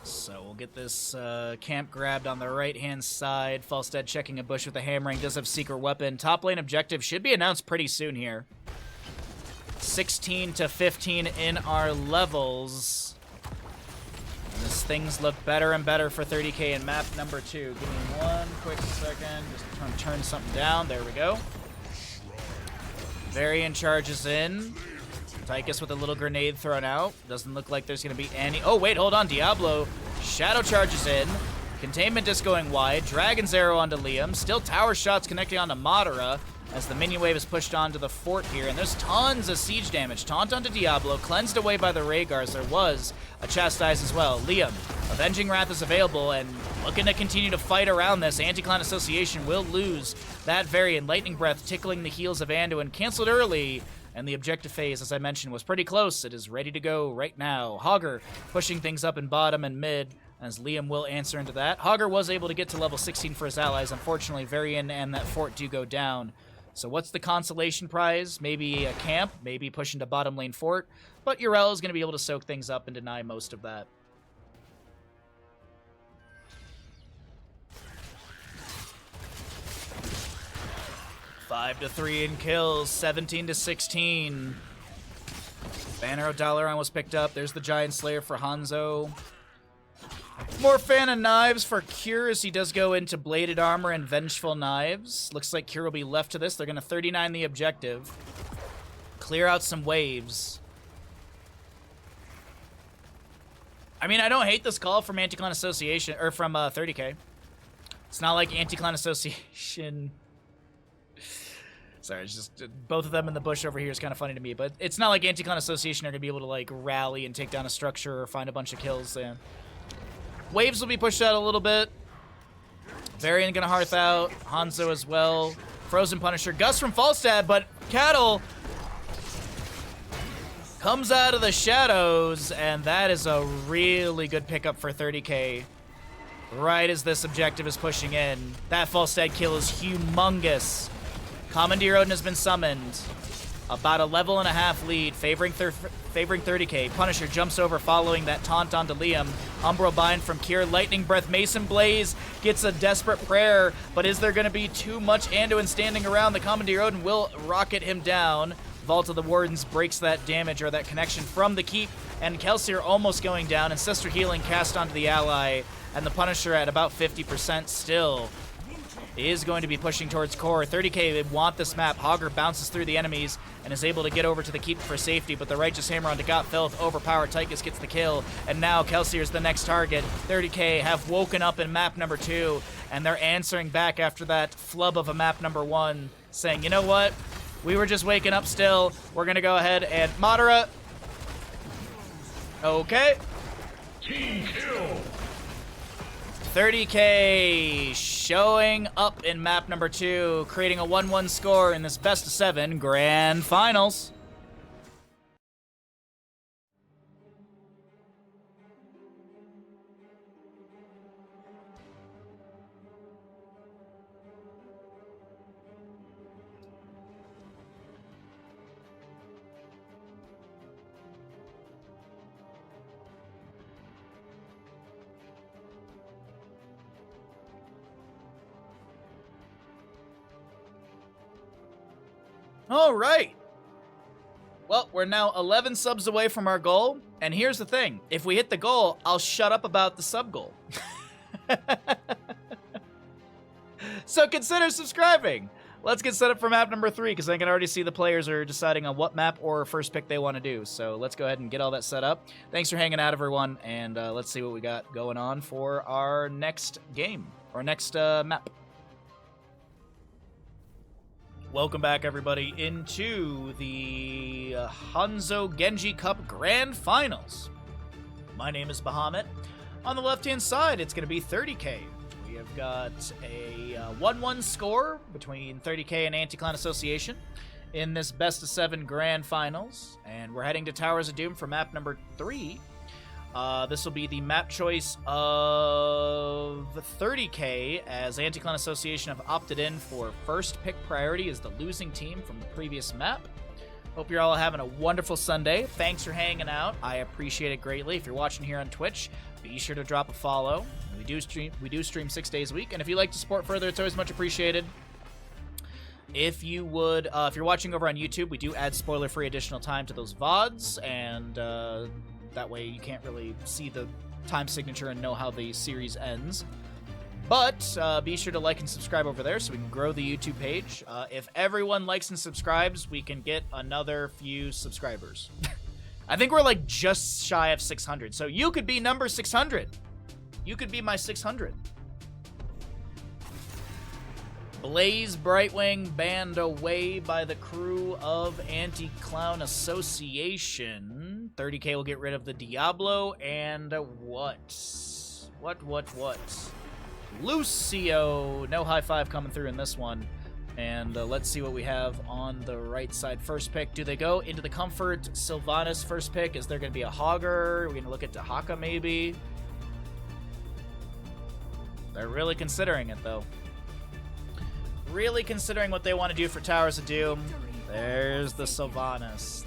So we'll get this camp grabbed on the right-hand side. Falstad checking a bush with a hammering. Does have secret weapon. Top lane objective should be announced pretty soon here. 16 to 15 in our levels. And as things look better and better for 30k in map number 2. Give me one quick second. Just trying to turn something down. There we go. Varian charges in. Tychus with a little grenade thrown out. Doesn't look like there's going to be any... Oh, wait, hold on. Diablo. Shadow charges in. Containment disc going wide. Dragon's Arrow onto Liam. Still tower shots connecting onto Madara as the minion wave is pushed onto the fort here. And there's tons of siege damage. Taunt onto Diablo. Cleansed away by the Raygars. There was a Chastise as well. Liam. Avenging Wrath is available and looking to continue to fight around this. Anti-Clan Association will lose that Varian. Lightning Breath tickling the heels of Anduin. Canceled early. And the objective phase, as I mentioned, was pretty close. It is ready to go right now. Hogger pushing things up in bottom and mid, as Liam will answer into that. Hogger was able to get to level 16 for his allies. Unfortunately, Varian and that fort do go down. So what's the consolation prize? Maybe a camp, maybe pushing to bottom lane fort. But Yrel is going to be able to soak things up and deny most of that. Five to 3 in kills, 17 to 16. Banner of Dalaran was picked up. There's the Giant Slayer for Hanzo. More Fan of Knives for Cure as he does go into Bladed Armor and Vengeful Knives. Looks like Cure will be left to this. They're going to 39 the objective. Clear out some waves. I mean, I don't hate this call from Anti-Clan Association, or from 30k. It's not like Anti-Clan Association... Sorry, it's just both of them in the bush over here is kind of funny to me, but it's not like Anti-Clan Association are going to be able to, like, rally and take down a structure or find a bunch of kills. Yeah. Waves will be pushed out a little bit. Varian going to Hearth out. Hanzo as well. Frozen Punisher. Gus from Falstad, but Cattle comes out of the shadows, and that is a really good pickup for 30k. Right as this objective is pushing in. That Falstad kill is humongous. Commandeer Odin has been summoned. About a level and a half lead, favoring 30k. Punisher jumps over following that taunt onto Liam. Umbral Bind from Cure. Lightning Breath. Mason Blaze gets a desperate prayer, but is there going to be too much Anduin standing around? The Commandeer Odin will rocket him down. Vault of the Wardens breaks that damage or that connection from the keep, and Kelsier almost going down. Ancestor Healing cast onto the ally, and the Punisher at about 50% still is going to be pushing towards core. 30k, they want this map. Hogger bounces through the enemies and is able to get over to the keep for safety, but the Righteous Hammer onto Got Filth, overpowered. Tychus gets the kill, and now Kelsier's the next target. 30k have woken up in map number 2, and they're answering back after that flub of a map number 1, saying, you know what? We were just waking up still. We're going to go ahead and Madara. Okay. Team kill. 30k showing up in map number 2, creating a 1-1 score in this best of 7 grand finals. All right. Well, we're now 11 subs away from our goal, and here's the thing. If we hit the goal, I'll shut up about the sub goal. So consider subscribing. let's get set up for map number 3, because I can already see the players are deciding on what map or first pick they want to do. So let's go ahead and get all that set up. Thanks for hanging out, everyone, and let's see what we got going on for our next game, or next map. Welcome back, everybody, into the Hanzo Genji Cup Grand Finals. My name is Bahamut. On the left-hand side, it's going to be 30K. We have got a 1-1 score between 30K and Anti-Clan Association in this best-of-7 Grand Finals, and we're heading to Towers of Doom for map number 3. This will be the map choice of 30K, as Anti-Clan Association have opted in for first pick priority as the losing team from the previous map. Hope you're all having a wonderful Sunday. Thanks for hanging out. I appreciate it greatly. If you're watching here on Twitch, be sure to drop a follow. We do stream 6 days a week, and if you'd like to support further, it's always much appreciated. If you would, if you're watching over on YouTube, we do add spoiler-free additional time to those VODs, and that way you can't really see the time signature and know how the series ends. But be sure to like and subscribe over there so we can grow the YouTube page. If everyone likes and subscribes, we can get another few subscribers. I think we're like just shy of 600, so you could be number 600. You could be my 600. Blaze Brightwing banned away by the crew of Anti-Clown Association. 30K will get rid of the Diablo and what? What? Lucio. No high five coming through in this one. And let's see what we have on the right side. First pick. Do they go into the comfort? Sylvanas first pick. Is there going to be a Hogger? We're going to look at Dahaka maybe. They're really considering it though. Really considering what they want to do for Towers of Doom. There's the Sylvanas.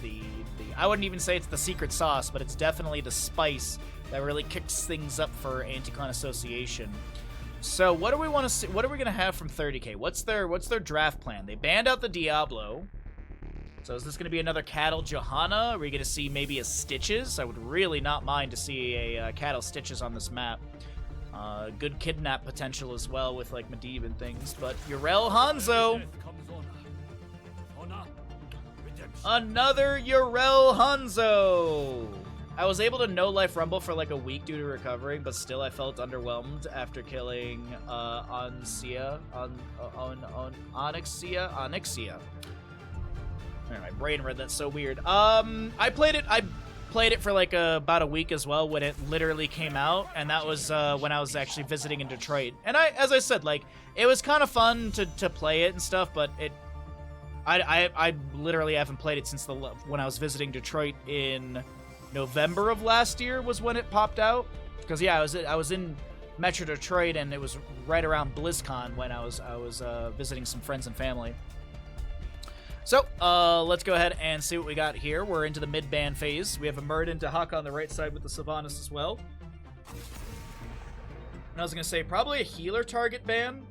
I wouldn't even say it's the secret sauce, but it's definitely the spice that really kicks things up for Anti-Clan Association. So what do we want to see? What are we going to have from 30K? What's their draft plan? They banned out the Diablo. So is this going to be another Cattle Johanna? Are we going to see maybe a Stitches? I would really not mind to see a Cattle Stitches on this map. Good kidnap potential as well with like Medivh and things. But Yrel Hanzo. Another Yrel Hanzo. I was able to no-life rumble for like a week due to recovering, but still I felt underwhelmed after killing Onyxia. Onyxia. My brain read that so weird. I played it for like about a week as well when it literally came out, and that was when I was actually visiting in Detroit. And as I said, like it was kind of fun to play it and stuff, but I literally haven't played it since when I was visiting Detroit in November of last year was when it popped out. Because yeah, I was in Metro Detroit, and it was right around BlizzCon when I was visiting some friends and family. So, let's go ahead and see what we got here. We're into the mid-ban phase. We have a Murd and Dahaka on the right side with the Sylvanas as well. And I was going to say, probably a healer target ban.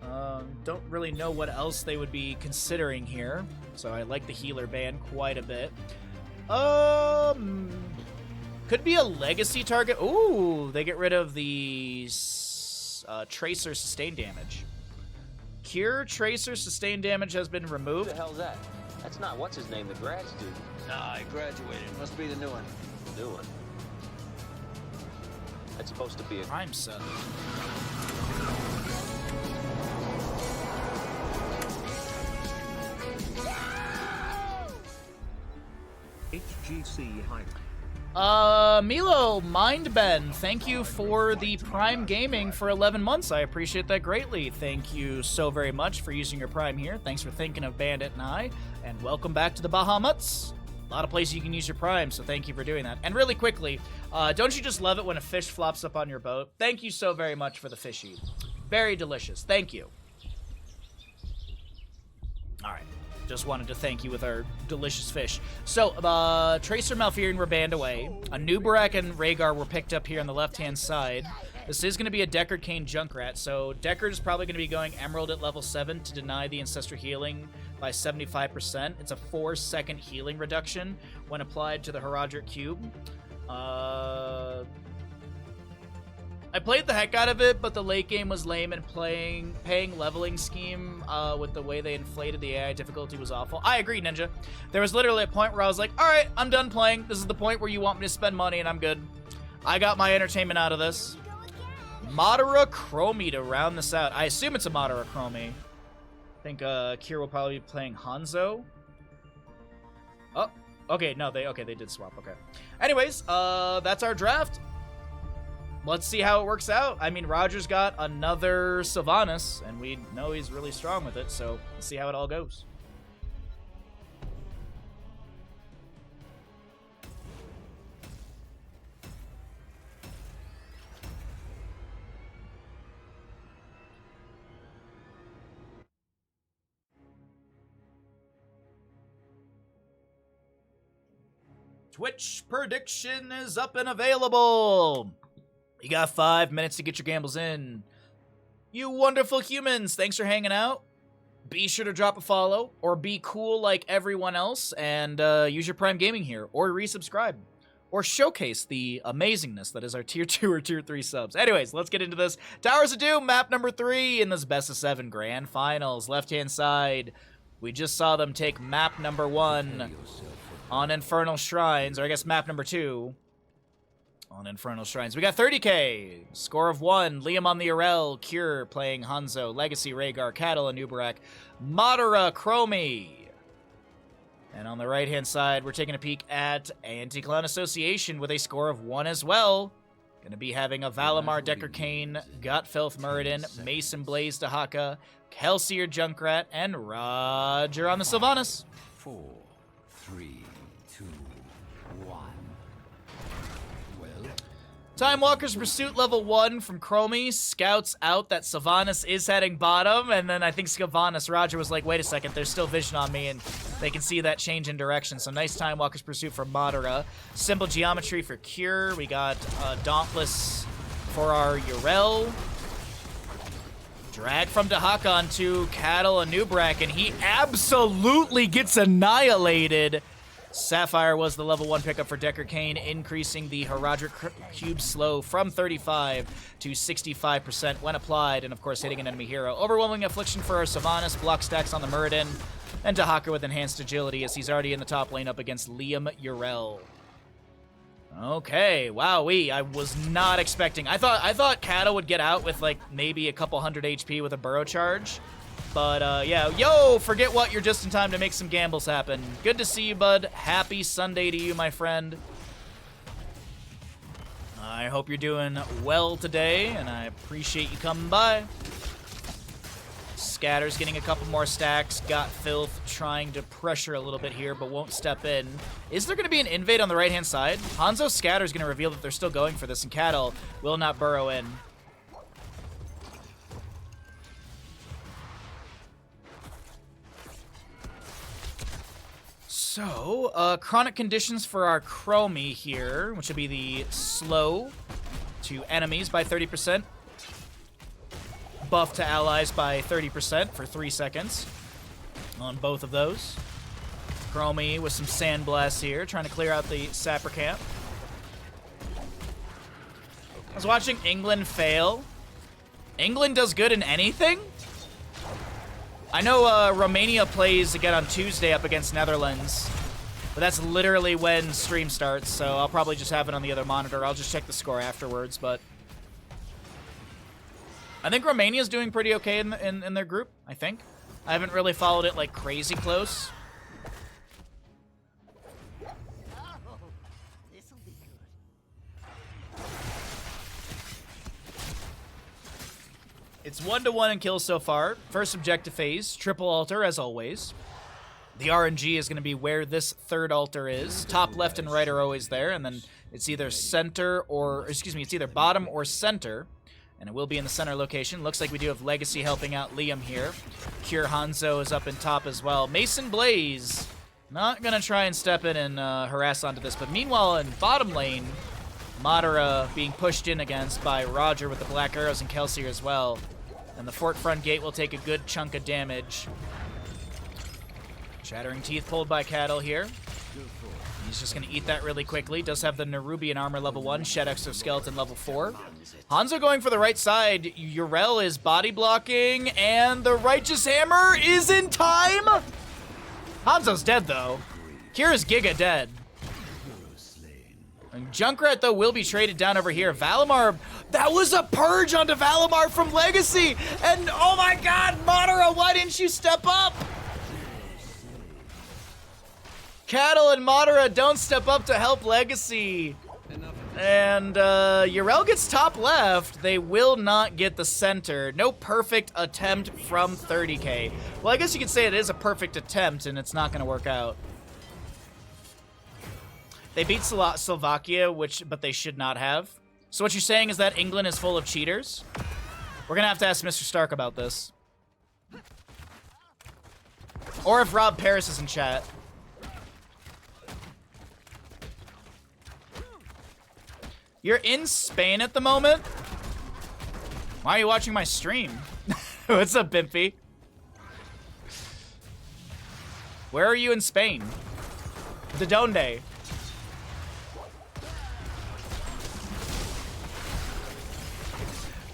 Don't really know what else they would be considering here. So I like the healer ban quite a bit. Could be a legacy target. Ooh, they get rid of the Tracer sustain damage. Cure Tracer sustain damage has been removed. Who the hell's that? That's not what's his name, the grad student. Nah, I graduated. Must be the new one. New one. That's supposed to be a Prime set. HGC hype. Milo Mindben, thank you for the Prime Gaming for 11 months. I appreciate that greatly. Thank you so very much for using your Prime here. Thanks for thinking of Bandit and I. And welcome back to the Bahamuts. A lot of places you can use your Prime, so thank you for doing that. And really quickly, don't you just love it when a fish flops up on your boat? Thank you so very much for the fishy. Very delicious. Thank you. All right. Just wanted to thank you with our delicious fish. So, Tracer Malfurion were banned away. A Nubarak and Rhaegar were picked up here on the left-hand side. This is going to be a Deckard Cain Junkrat, so Deckard is probably going to be going Emerald at level 7 to deny the Ancestral Healing by 75%. It's a 4-second healing reduction when applied to the Herodric Cube. I played the heck out of it, but the late game was lame, and paying leveling scheme with the way they inflated the AI difficulty was awful. I agree, Ninja. There was literally a point where I was like, all right, I'm done playing. This is the point where you want me to spend money, and I'm good. I got my entertainment out of this. Madara Chromie to round this out. I assume it's a Madara Chromie. I think Kier will probably be playing Hanzo. Oh, okay, no, they did swap, okay. Anyways, that's our draft. Let's see how it works out. I mean, Roger's got another Sylvanas, and we know he's really strong with it, so let's see how it all goes. Twitch prediction is up and available. You got 5 minutes to get your gambles in. You wonderful humans, thanks for hanging out. Be sure to drop a follow, or be cool like everyone else, and use your Prime Gaming here, or resubscribe, or showcase the amazingness that is our Tier 2 or Tier 3 subs. Anyways, let's get into this. Towers of Doom, map number 3 in this Best of 7 Grand Finals. Left-hand side, we just saw them take map number 1 on Infernal Shrines, or I guess map number 2. On Infernal Shrines. We got 30k. Score of 1. Liam on the Arel. Cure playing Hanzo. Legacy Rhaegar. Cattle Anubarak. Madara Chromie. And on the right-hand side, we're taking a peek at Anti-Clan Association with a score of 1 as well. Going to be having a Valimar Decker Kane, Gutfilth Muradin, Mason Blaze Dahaka, Kelsier Junkrat, and Roger on the Sylvanas. 4, 3, 2, 1. Time Walker's Pursuit level 1 from Chromie scouts out that Sylvanas is heading bottom, and then I think Sylvanas Roger was like, wait a second, there's still vision on me, and they can see that change in direction. So nice Time Walker's Pursuit for Madara. Simple Geometry for Cure. We got Dauntless for our Yrel. Drag from Dahaka onto Cattle Anubarak, and he absolutely gets annihilated. Sapphire was the level 1 pickup for Decker Kane, increasing the Herodric Cube slow from 35 to 65% when applied, and of course hitting an enemy hero. Overwhelming Affliction for our Sylvanas, block stacks on the Muradin, and Dahaka with enhanced agility as he's already in the top lane up against Liam Yrel. Okay, wowee, I was not expecting. I thought Kata would get out with like maybe a couple hundred HP with a burrow charge. But, yeah, yo, forget what, you're just in time to make some gambles happen. Good to see you, bud. Happy Sunday to you, my friend. I hope you're doing well today, and I appreciate you coming by. Scatter's getting a couple more stacks. Got Filth trying to pressure a little bit here, but won't step in. Is there going to be an invade on the right-hand side? Hanzo Scatter's going to reveal that they're still going for this, and Cattle will not burrow in. So, chronic conditions for our Chromie here, which would be the slow to enemies by 30%, buff to allies by 30% for 3 seconds on both of those. Chromie with some Sandblast here, trying to clear out the Sapper camp. I was watching England fail. England does good in anything? I know Romania plays again on Tuesday up against Netherlands, but that's literally when stream starts, so I'll probably just have it on the other monitor. I'll just check the score afterwards, but I think Romania's doing pretty okay in their group, I think. I haven't really followed it like crazy close. It's 1-1 in kills so far. First objective phase, triple altar as always. The RNG is going to be where this third altar is. Top left and right are always there, and then it's either center or, excuse me, it's either bottom or center, and it will be in the center location. Looks like we do have Legacy helping out Liam here. Cure Hanzo is up in top as well. Mason Blaze, not going to try and step in and harass onto this, but meanwhile in bottom lane, Madara being pushed in against by Roger with the Black Arrows and Kelsier as well. And the Fort Front Gate will take a good chunk of damage. Shattering Teeth pulled by Cattle here. He's just going to eat that really quickly. Does have the Nerubian armor level 1, Shed Exoskeleton level 4. Hanzo going for the right side. Yrel is body blocking, and the Righteous Hammer is in time. Hanzo's dead, though. Kira's Giga dead. And Junkrat, though, will be traded down over here. Valimar, that was a purge onto Valimar from Legacy. And, oh my god, Madara, why didn't you step up? Cattle and Madara don't step up to help Legacy. And Yrel gets top left. They will not get the center. No perfect attempt from 30k. Well, I guess you could say it is a perfect attempt, and it's not going to work out. They beat Slovakia, but they should not have. So what you're saying is that England is full of cheaters? We're going to have to ask Mr. Stark about this. Or if Rob Paris is in chat. You're in Spain at the moment? Why are you watching my stream? What's up, Bimpy? Where are you in Spain? De donde?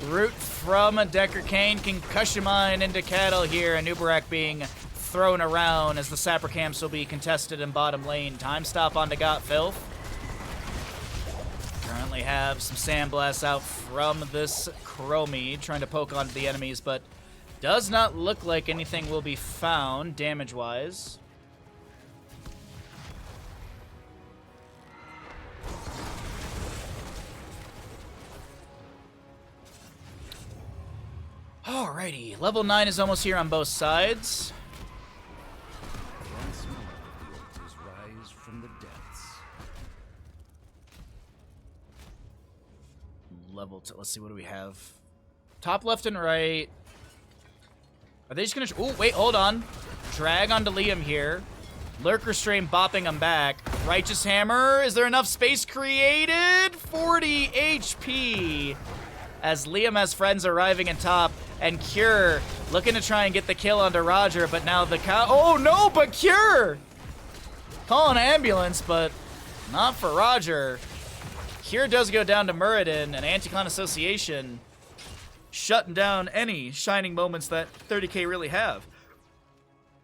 Root from a Decker Kane, concussion mine into Cattle here, and Uberak being thrown around as the Sapper camps will be contested in bottom lane. Time stop onto Got Filth. Currently have some sandblasts out from this Chromie, trying to poke onto the enemies, but does not look like anything will be found damage-wise. Alrighty, level 9 is almost here on both sides. Once more, the altars rise from the depths. Level 2, let's see, what do we have? Top left and right. Are they just gonna, oh, wait, hold on. Drag onto Liam here. Lurker Strain bopping him back. Righteous Hammer, is there enough space created? 40 HP. As Liam has friends arriving in top, and Cure looking to try and get the kill onto Roger, but now the oh no, but Cure! Call an ambulance, but not for Roger. Cure does go down to Muradin, and Anti-Clan Association shutting down any shining moments that 30k really have.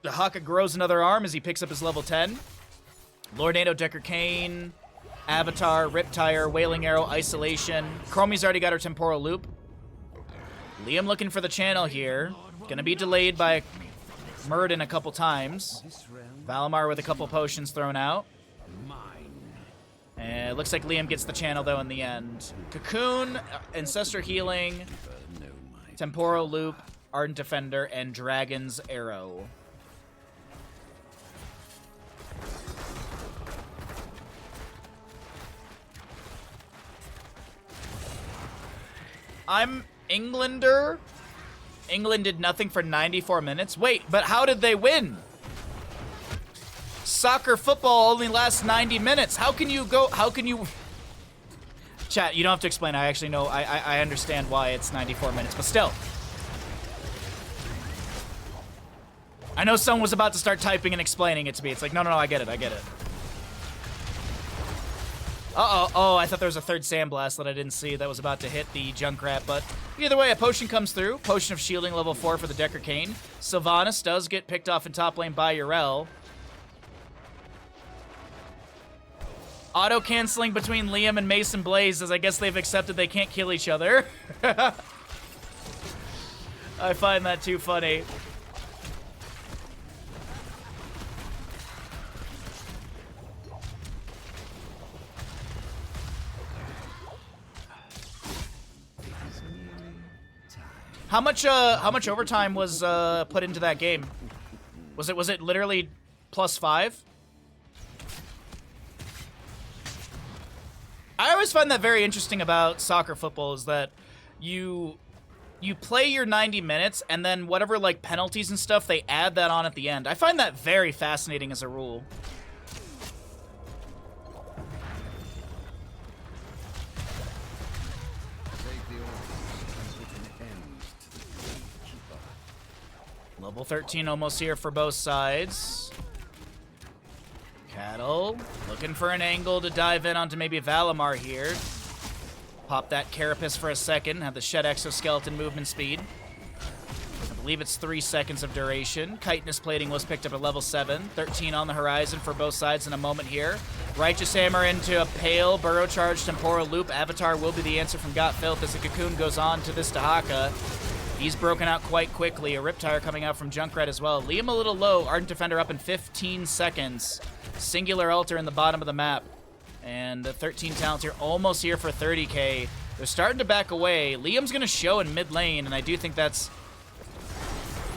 The Haka grows another arm as he picks up his level 10. Lordado, Decker Kane, Avatar, Riptire, Wailing Arrow, Isolation. Chromie's already got her Temporal Loop. Liam looking for the channel here. Gonna be delayed by Muradin a couple times. Valimar with a couple potions thrown out. And it looks like Liam gets the channel, though, in the end. Cocoon, Ancestor Healing, Temporal Loop, Ardent Defender, and Dragon's Arrow. I'm Englander. England did nothing for 94 minutes. Wait, but how did they win? Soccer football only lasts 90 minutes. How can you go, how can you... Chat, you don't have to explain. I actually know, I understand why it's 94 minutes, but still. I know someone was about to start typing and explaining it to me. It's like, no, I get it, I get it. Uh-oh, oh, I thought there was a third Sandblast that I didn't see that was about to hit the Junkrat, but either way, a potion comes through. Potion of Shielding level 4 for the Decker Kane. Sylvanas does get picked off in top lane by Yrel. Auto-canceling between Liam and Mason Blaze, as I guess they've accepted they can't kill each other. I find that too funny. How much overtime was put into that game? Was it literally +5? I always find that very interesting about soccer football is that you play your 90 minutes and then whatever like penalties and stuff, they add that on at the end. I find that very fascinating as a rule. Level 13 almost here for both sides. Cattle Looking for an angle to dive in onto maybe Valimar here. Pop that Carapace for a second, have the Shed Exoskeleton movement speed. I believe it's 3 seconds of duration. Chitinous Plating was picked up at level 7. 13 on the horizon for both sides in a moment here. Righteous Hammer into a Pale, Burrow Charge, Temporal Loop. Avatar will be the answer from Got Filth as the Cocoon goes on to this Dahaka. He's broken out quite quickly. A Riptire coming out from Junkrat as well. Liam a little low. Ardent Defender up in 15 seconds. Singular Altar in the bottom of the map. And 13 talents here, almost here for 30k. They're starting to back away. Liam's going to show in mid lane, and I do think that's...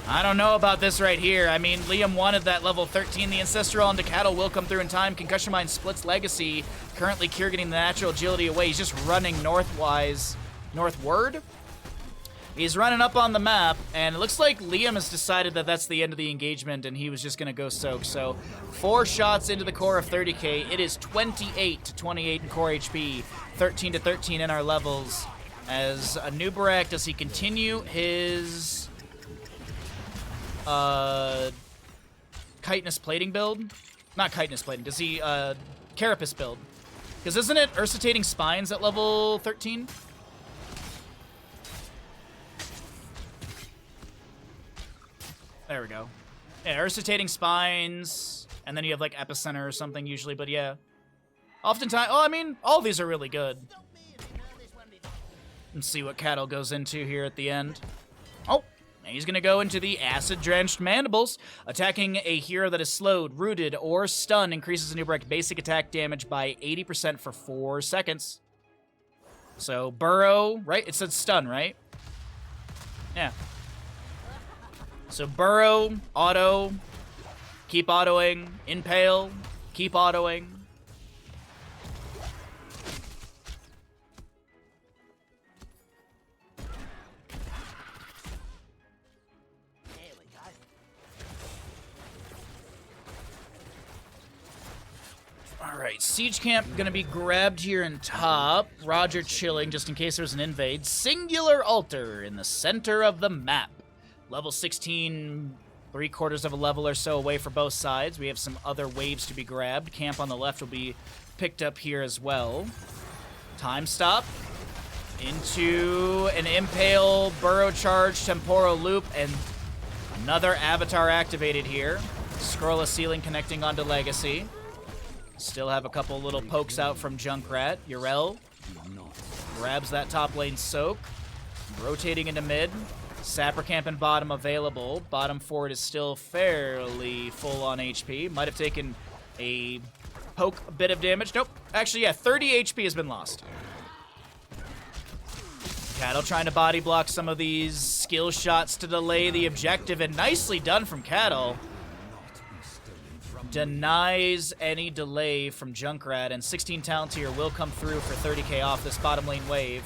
I don't know about this right here. I mean, Liam wanted that level 13. The Ancestral onto Cattle will come through in time. Concussion Mine splits Legacy. Currently Cure getting the natural agility away. He's just running northward. He's running up on the map, and it looks like Liam has decided that that's the end of the engagement, and he was just going to go soak. So 4 shots into the core of 30k. It is 28 to 28 in core HP, 13 to 13 in our levels. As Anubarak, does he continue his Chitinous Plating build? Not Chitinous Plating. Does he Carapace build? Because isn't it Ursitating Spines at level 13? There we go. Yeah, Ursitating Spines, and then you have like Epicenter or something usually, but yeah. Oftentimes, oh, I mean, all these are really good. Let's see what Cattle goes into here at the end. Oh, he's gonna go into the Acid-Drenched Mandibles. Attacking a hero that is slowed, rooted, or stunned increases Anubarak basic attack damage by 80% for 4 seconds. So, Burrow, right? It said stun, right? Yeah. So Burrow, auto, keep autoing, Impale, keep autoing. All right, Siege Camp gonna be grabbed here in top. Roger chilling just in case there's an invade. Singular Altar in the center of the map. Level 16, 3/4 of a level or so away for both sides. We have some other waves to be grabbed. Camp on the left will be picked up here as well. Time stop. Into an Impale, Burrow Charge, Temporal Loop, and another Avatar activated here. Scroll of Ceiling connecting onto Legacy. Still have a couple little pokes out from Junkrat. Yrel grabs that top lane soak. Rotating into mid. Sapper Camp and bottom available. Bottom forward is still fairly full on HP. Might have taken a poke bit of damage. Nope. Actually, yeah, 30 HP has been lost. Cattle trying to body block some of these skill shots to delay the objective, and nicely done from Cattle. Denies any delay from Junkrat, and 16 talent tier will come through for 30k off this bottom lane wave.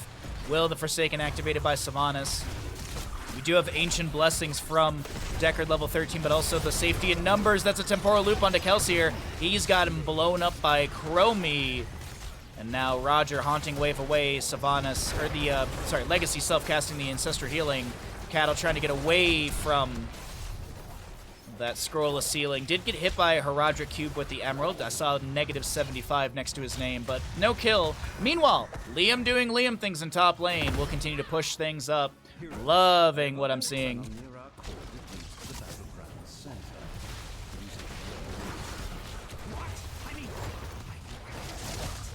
Will the Forsaken activated by Sylvanas. We do have Ancient Blessings from Deckard level 13, but also the safety in numbers. That's a Temporal Loop onto Kelsier. He's got him blown up by Chromie. And now Roger haunting wave away. Sylvanas, or the, Legacy self-casting the Ancestral Healing. Cattle trying to get away from that Scroll of Ceiling. Did get hit by a Herodric Cube with the Emerald. I saw -75 next to his name, but no kill. Meanwhile, Liam doing Liam things in top lane. We'll continue to push things up. Loving what I'm seeing.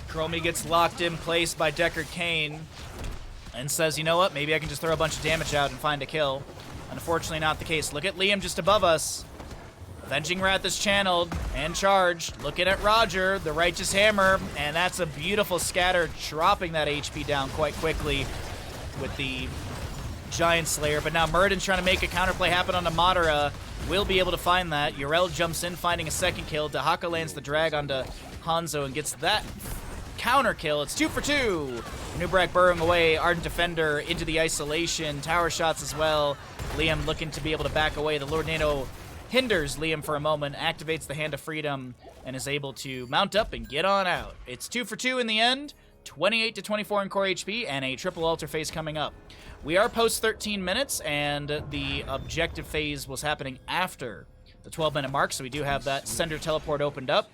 Chromie gets locked in place by Deckard Cain and says, you know what, maybe I can just throw a bunch of damage out and find a kill. Unfortunately not the case. Look at Liam just above us. Avenging Wrath is channeled and charged. Looking at Roger, the Righteous Hammer, and that's a beautiful scatter, dropping that HP down quite quickly with the Giant Slayer. But now Murden's trying to make a counterplay happen on the Madara. Will be able to find that. Yrel jumps in, finding a second kill. Dahaka lands the drag onto Hanzo and gets that counter kill. It's 2 for 2. Anubarak burrowing away. Ardent Defender into the isolation. Tower shots as well. Liam looking to be able to back away. The Lord Nano hinders Liam for a moment, activates the Hand of Freedom, and is able to mount up and get on out. It's 2 for 2 in the end. 28 to 24 in core HP, and a triple altar phase coming up. We are post 13 minutes, and the objective phase was happening after the 12-minute mark, so we do have that Sender Teleport opened up.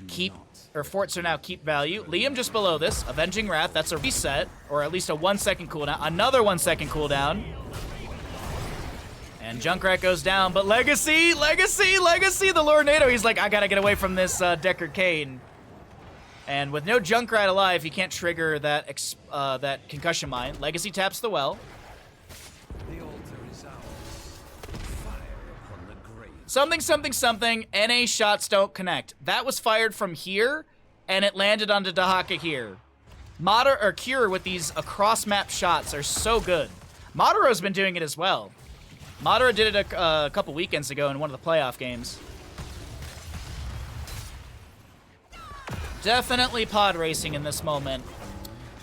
keep, or forts are now keep value. Liam just below this. Avenging Wrath, that's a reset, or at least a 1 second cooldown. Another 1 second cooldown. And Junkrat goes down, but Legacy, the Lornado. He's like, I gotta get away from this Deckard Cain. And with no Junkrat alive, he can't trigger that that concussion mine. Legacy taps the well. The altar is ours. Fire upon the grave. Something. NA shots don't connect. That was fired from here, and it landed onto Dahaka here. Cure with these across-map shots are so good. Maduro's been doing it as well. Madara did it a couple weekends ago in one of the playoff games. Definitely pod racing in this moment.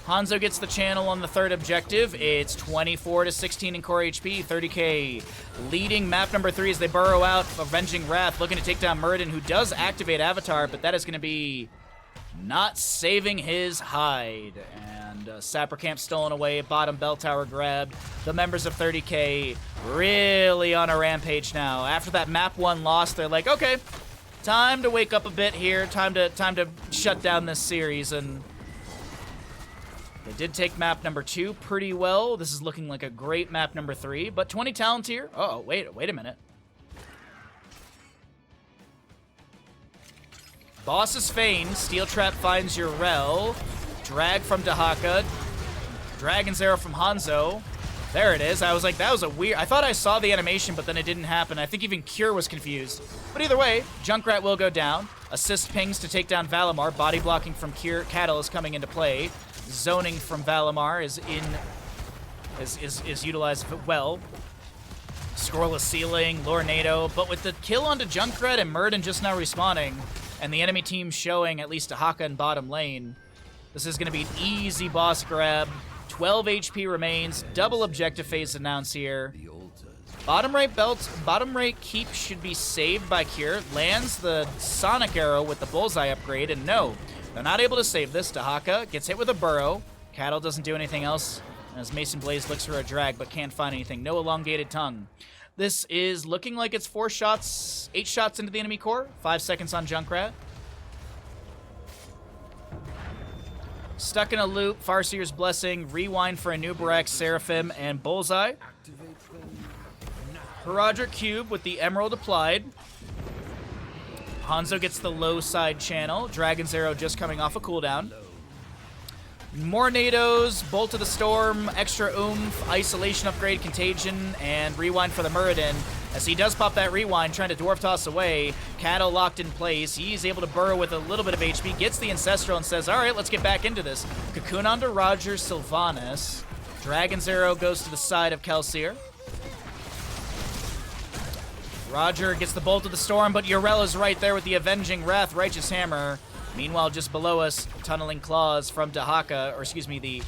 Hanzo gets the channel on the third objective. It's 24-16 in core HP. 30k leading map number 3 as they burrow out. Avenging Wrath looking to take down Muradin, who does activate Avatar, but that is going to be not saving his hide. And Sapper Camp stolen away. Bottom bell tower grabbed. The members of 30k really on a rampage now. After that map 1 loss, they're like, okay, time to wake up a bit here. Time to shut down this series. And they did take map number 2 pretty well. This is looking like a great map number 3. But 20 talent here. Oh, wait a minute. Boss is Fane. Steel Trap finds your Rel. Drag from Dahaka. Dragon's Arrow from Hanzo. There it is. I was like, that was a weird... I thought I saw the animation, but then it didn't happen. I think even Cure was confused. But either way, Junkrat will go down. Assist pings to take down Valimar. Body blocking from Cure. Cattle is coming into play. Zoning from Valimar is utilized well. Scoreless Ceiling, Lornado. But with the kill onto Junkrat and Muradin just now respawning, and the enemy team showing at least Dahaka in bottom lane, this is going to be an easy boss grab. 12 HP remains. Double objective phase announced here. Bottom right keep should be saved by Cure. Lands the Sonic Arrow with the Bullseye upgrade, and no, they're not able to save this. Dahaka gets hit with a burrow. Cattle doesn't do anything else as Mason Blaze looks for a drag but can't find anything. No elongated tongue. This is looking like it's 8 shots into the enemy core. 5 seconds on Junkrat. Stuck in a loop, Farseer's Blessing, Rewind for a new Barak, Seraphim, and Bullseye. Herodric Cube with the Emerald applied. Hanzo gets the low side channel. Dragon's Arrow just coming off a cooldown. More Nados, Bolt of the Storm, Extra Oomph, Isolation upgrade, Contagion, and Rewind for the Muradin. As he does pop that Rewind, trying to Dwarf Toss away. Cattle locked in place. He's able to burrow with a little bit of HP, gets the Ancestral and says, all right, let's get back into this. Cocoon onto Roger Sylvanas. Dragon's Arrow goes to the side of Kelsier. Roger gets the Bolt of the Storm, but Urella's right there with the Avenging Wrath Righteous Hammer. Meanwhile, just below us, Tunneling Claws from Dahaka, or excuse me,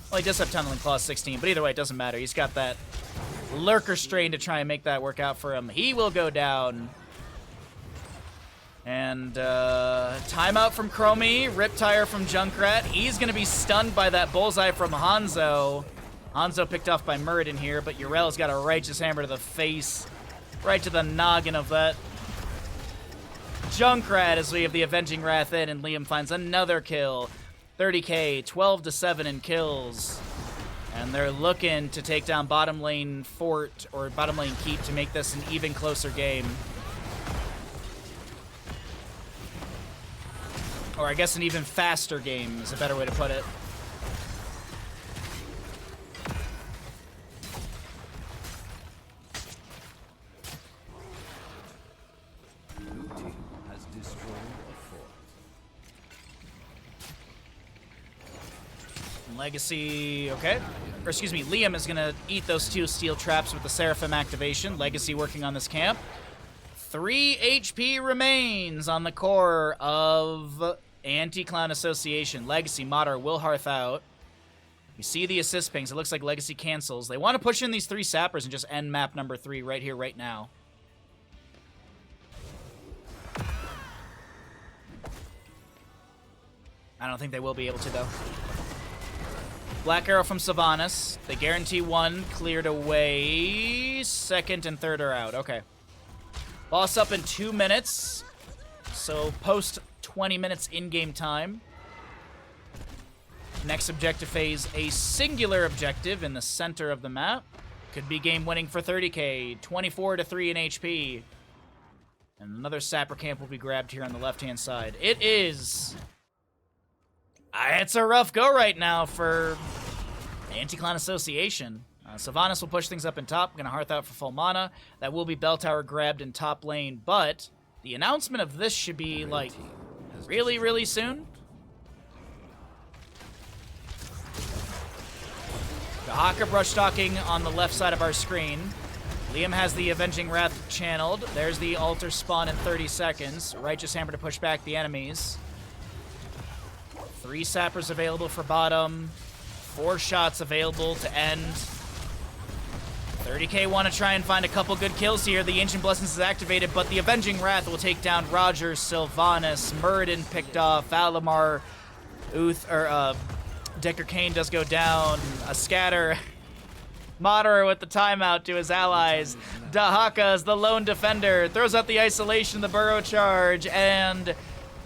well, he does have Tunneling Claws 16, but either way, it doesn't matter. He's got that Lurker Strain to try and make that work out for him. He will go down. And timeout from Chromie, Riptire from Junkrat. He's going to be stunned by that Bullseye from Hanzo. Hanzo picked off by Muradin here, but Urella's got a Righteous Hammer to the face. Right to the noggin of that Junkrat as we have the Avenging Wrath in, and Liam finds another kill. 30k, 12-7 in kills. And they're looking to take down bottom lane fort, or bottom lane keep, to make this an even closer game. Or I guess an even faster game is a better way to put it. Legacy, okay. Or excuse me, Liam is gonna eat those 2 steel traps with the Seraphim activation. Legacy working on this camp. 3 HP remains on the core of Anti-Clown Association. Legacy, Modder, Wilharth out. You see the assist pings. It looks like Legacy cancels. They want to push in these 3 sappers and just end map number 3 right here, right now. I don't think they will be able to, though. Black Arrow from Sylvanas. They guarantee 1 cleared away. 2nd and 3rd are out. Okay. Boss up in 2 minutes. So post 20 minutes in-game time. Next objective phase, a singular objective in the center of the map. Could be game winning for 30k, 24-3 in HP. And another sapper camp will be grabbed here on the left-hand side. It is... it's a rough go right now for Anti-Clan Association. Sylvanas will push things up in top. Gonna Hearth out for full mana. That will be Bell Tower grabbed in top lane, but the announcement of this should be, like, really, really soon. Dahaka brush talking on the left side of our screen. Liam has the Avenging Wrath channeled. There's the altar spawn in 30 seconds. Righteous Hammer to push back the enemies. 3 sappers available for bottom. 4 shots available to end. 30k want to try and find a couple good kills here. The Ancient Blessings is activated, but the Avenging Wrath will take down Roger, Sylvanas, Muradin picked off, Valimar, Decker Kane does go down, a scatter. Moderer with the timeout to his allies. Dahaka is the lone defender, throws out the isolation, the burrow charge, and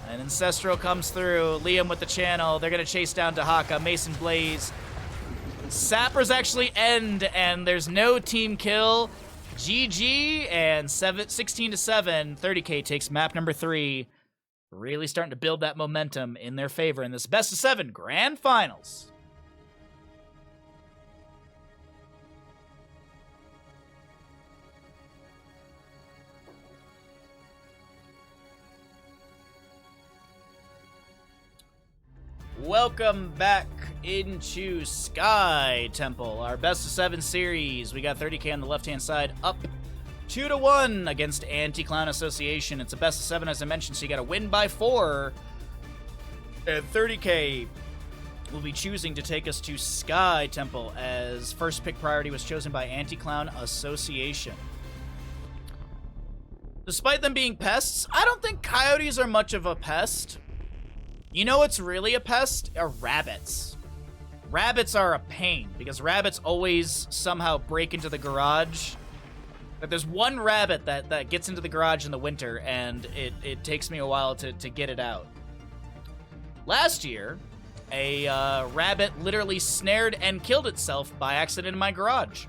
an Ancestral comes through. Liam with the channel, they're going to chase down Dahaka, Mason Blaze. Sappers actually end, and there's no team kill. GG, and 16-7, 30k takes map number 3. Really starting to build that momentum in their favor in this best of 7 grand finals. Welcome back into Sky Temple, our best of 7 series. We got 30k on the left-hand side, up 2-1 against Anti-Clan Association. It's a best of 7, as I mentioned, so you got to win by 4. And 30k will be choosing to take us to Sky Temple, as first pick priority was chosen by Anti-Clan Association. Despite them being pests, I don't think coyotes are much of a pest. You know what's really a pest? Are rabbits. Rabbits are a pain, because rabbits always somehow break into the garage. But there's one rabbit that gets into the garage in the winter, and it takes me a while to get it out. Last year, a rabbit literally snared and killed itself by accident in my garage.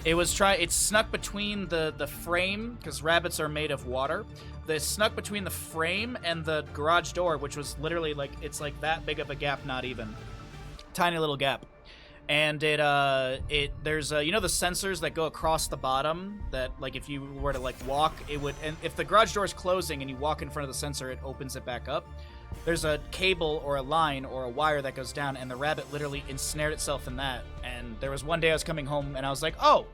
It snuck between the frame, because rabbits are made of water. They snuck between the frame and the garage door, which was literally like, it's like that big of a gap, not even. Tiny little gap. And there's you know the sensors that go across the bottom that, like, if you were to like walk, it would, and if the garage door is closing and you walk in front of the sensor, it opens it back up. There's a cable or a line or a wire that goes down, and the rabbit literally ensnared itself in that. And there was one day I was coming home and I was like, oh,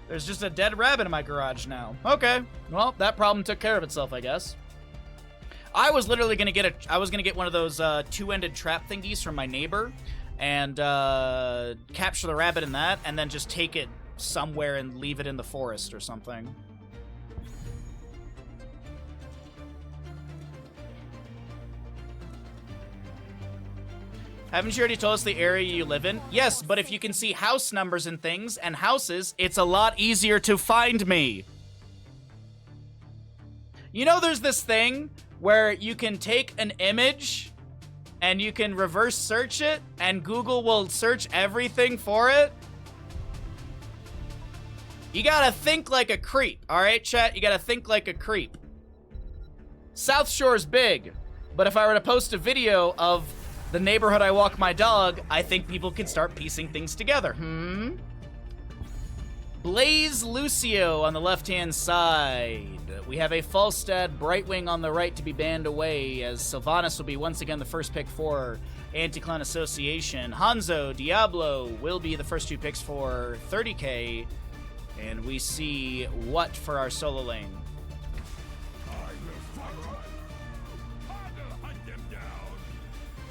there's just a dead rabbit in my garage now. Okay, well, that problem took care of itself, I guess. I was literally gonna get one of those two-ended trap thingies from my neighbor, and capture the rabbit in that, and then just take it somewhere and leave it in the forest or something. Haven't you already told us the area you live in? Yes, but if you can see house numbers and things, and houses, it's a lot easier to find me. You know there's this thing where you can take an image and you can reverse search it, and Google will search everything for it? You gotta think like a creep, alright, chat? You gotta think like a creep. South Shore's big, but if I were to post a video of the neighborhood I walk my dog, I think people can start piecing things together. Blaze Lucio on the left-hand side. We have a Falstad Brightwing on the right to be banned away, as Sylvanas will be once again the first pick for Anti-Clan Association. Hanzo, Diablo will be the first 2 picks for 30k. And we see what for our solo lane.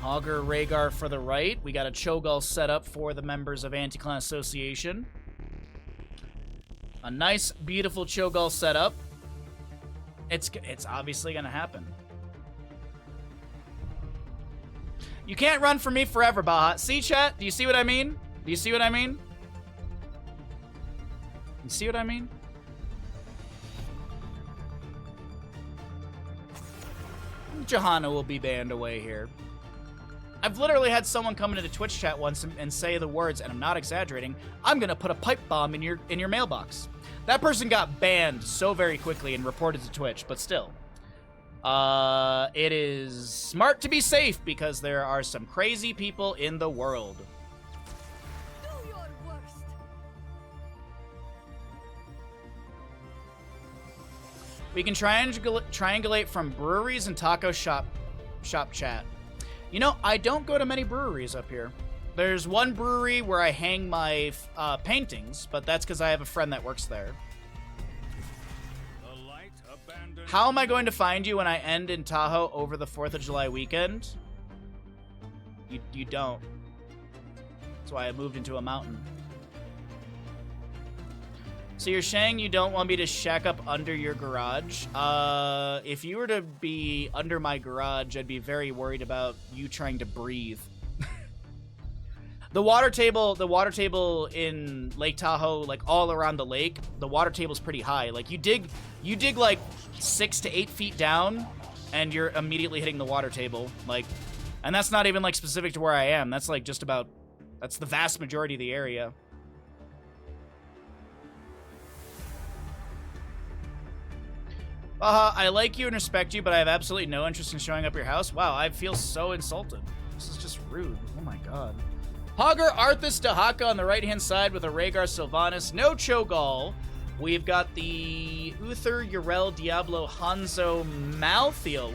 Augur Rhaegar for the right. We got a Cho'Gall set up for the members of Anti-Clan Association. A nice, beautiful Cho'Gall setup. It's obviously gonna happen. You can't run from me forever, Baha. See, chat? Do you see what I mean? Do you see what I mean? You see what I mean? Johanna will be banned away here. I've literally had someone come into the Twitch chat once and say the words, and I'm not exaggerating, "I'm gonna put a pipe bomb in your mailbox." That person got banned so very quickly and reported to Twitch, but still. It is smart to be safe because there are some crazy people in the world. Do your worst. We can triangulate from breweries and taco shop chat. You know, I don't go to many breweries up here. There's one brewery where I hang my paintings, but that's because I have a friend that works there. How am I going to find you when I end in Tahoe over the 4th of July weekend? You don't. That's why I moved into a mountain. So you're saying you don't want me to shack up under your garage? If you were to be under my garage, I'd be very worried about you trying to breathe. The water table in Lake Tahoe, like all around the lake, the water table's pretty high. Like you dig like 6 to 8 feet down, and you're immediately hitting the water table. Like, and that's not even like specific to where I am. That's like just about, that's the vast majority of the area. I like you and respect you, but I have absolutely no interest in showing up your house. Wow, I feel so insulted. This is just rude. Oh my god. Hogger Arthas Dahaka on the right-hand side with a Rhaegar Sylvanas. No Cho'Gall. We've got the Uther Yrel Diablo Hanzo Malthael.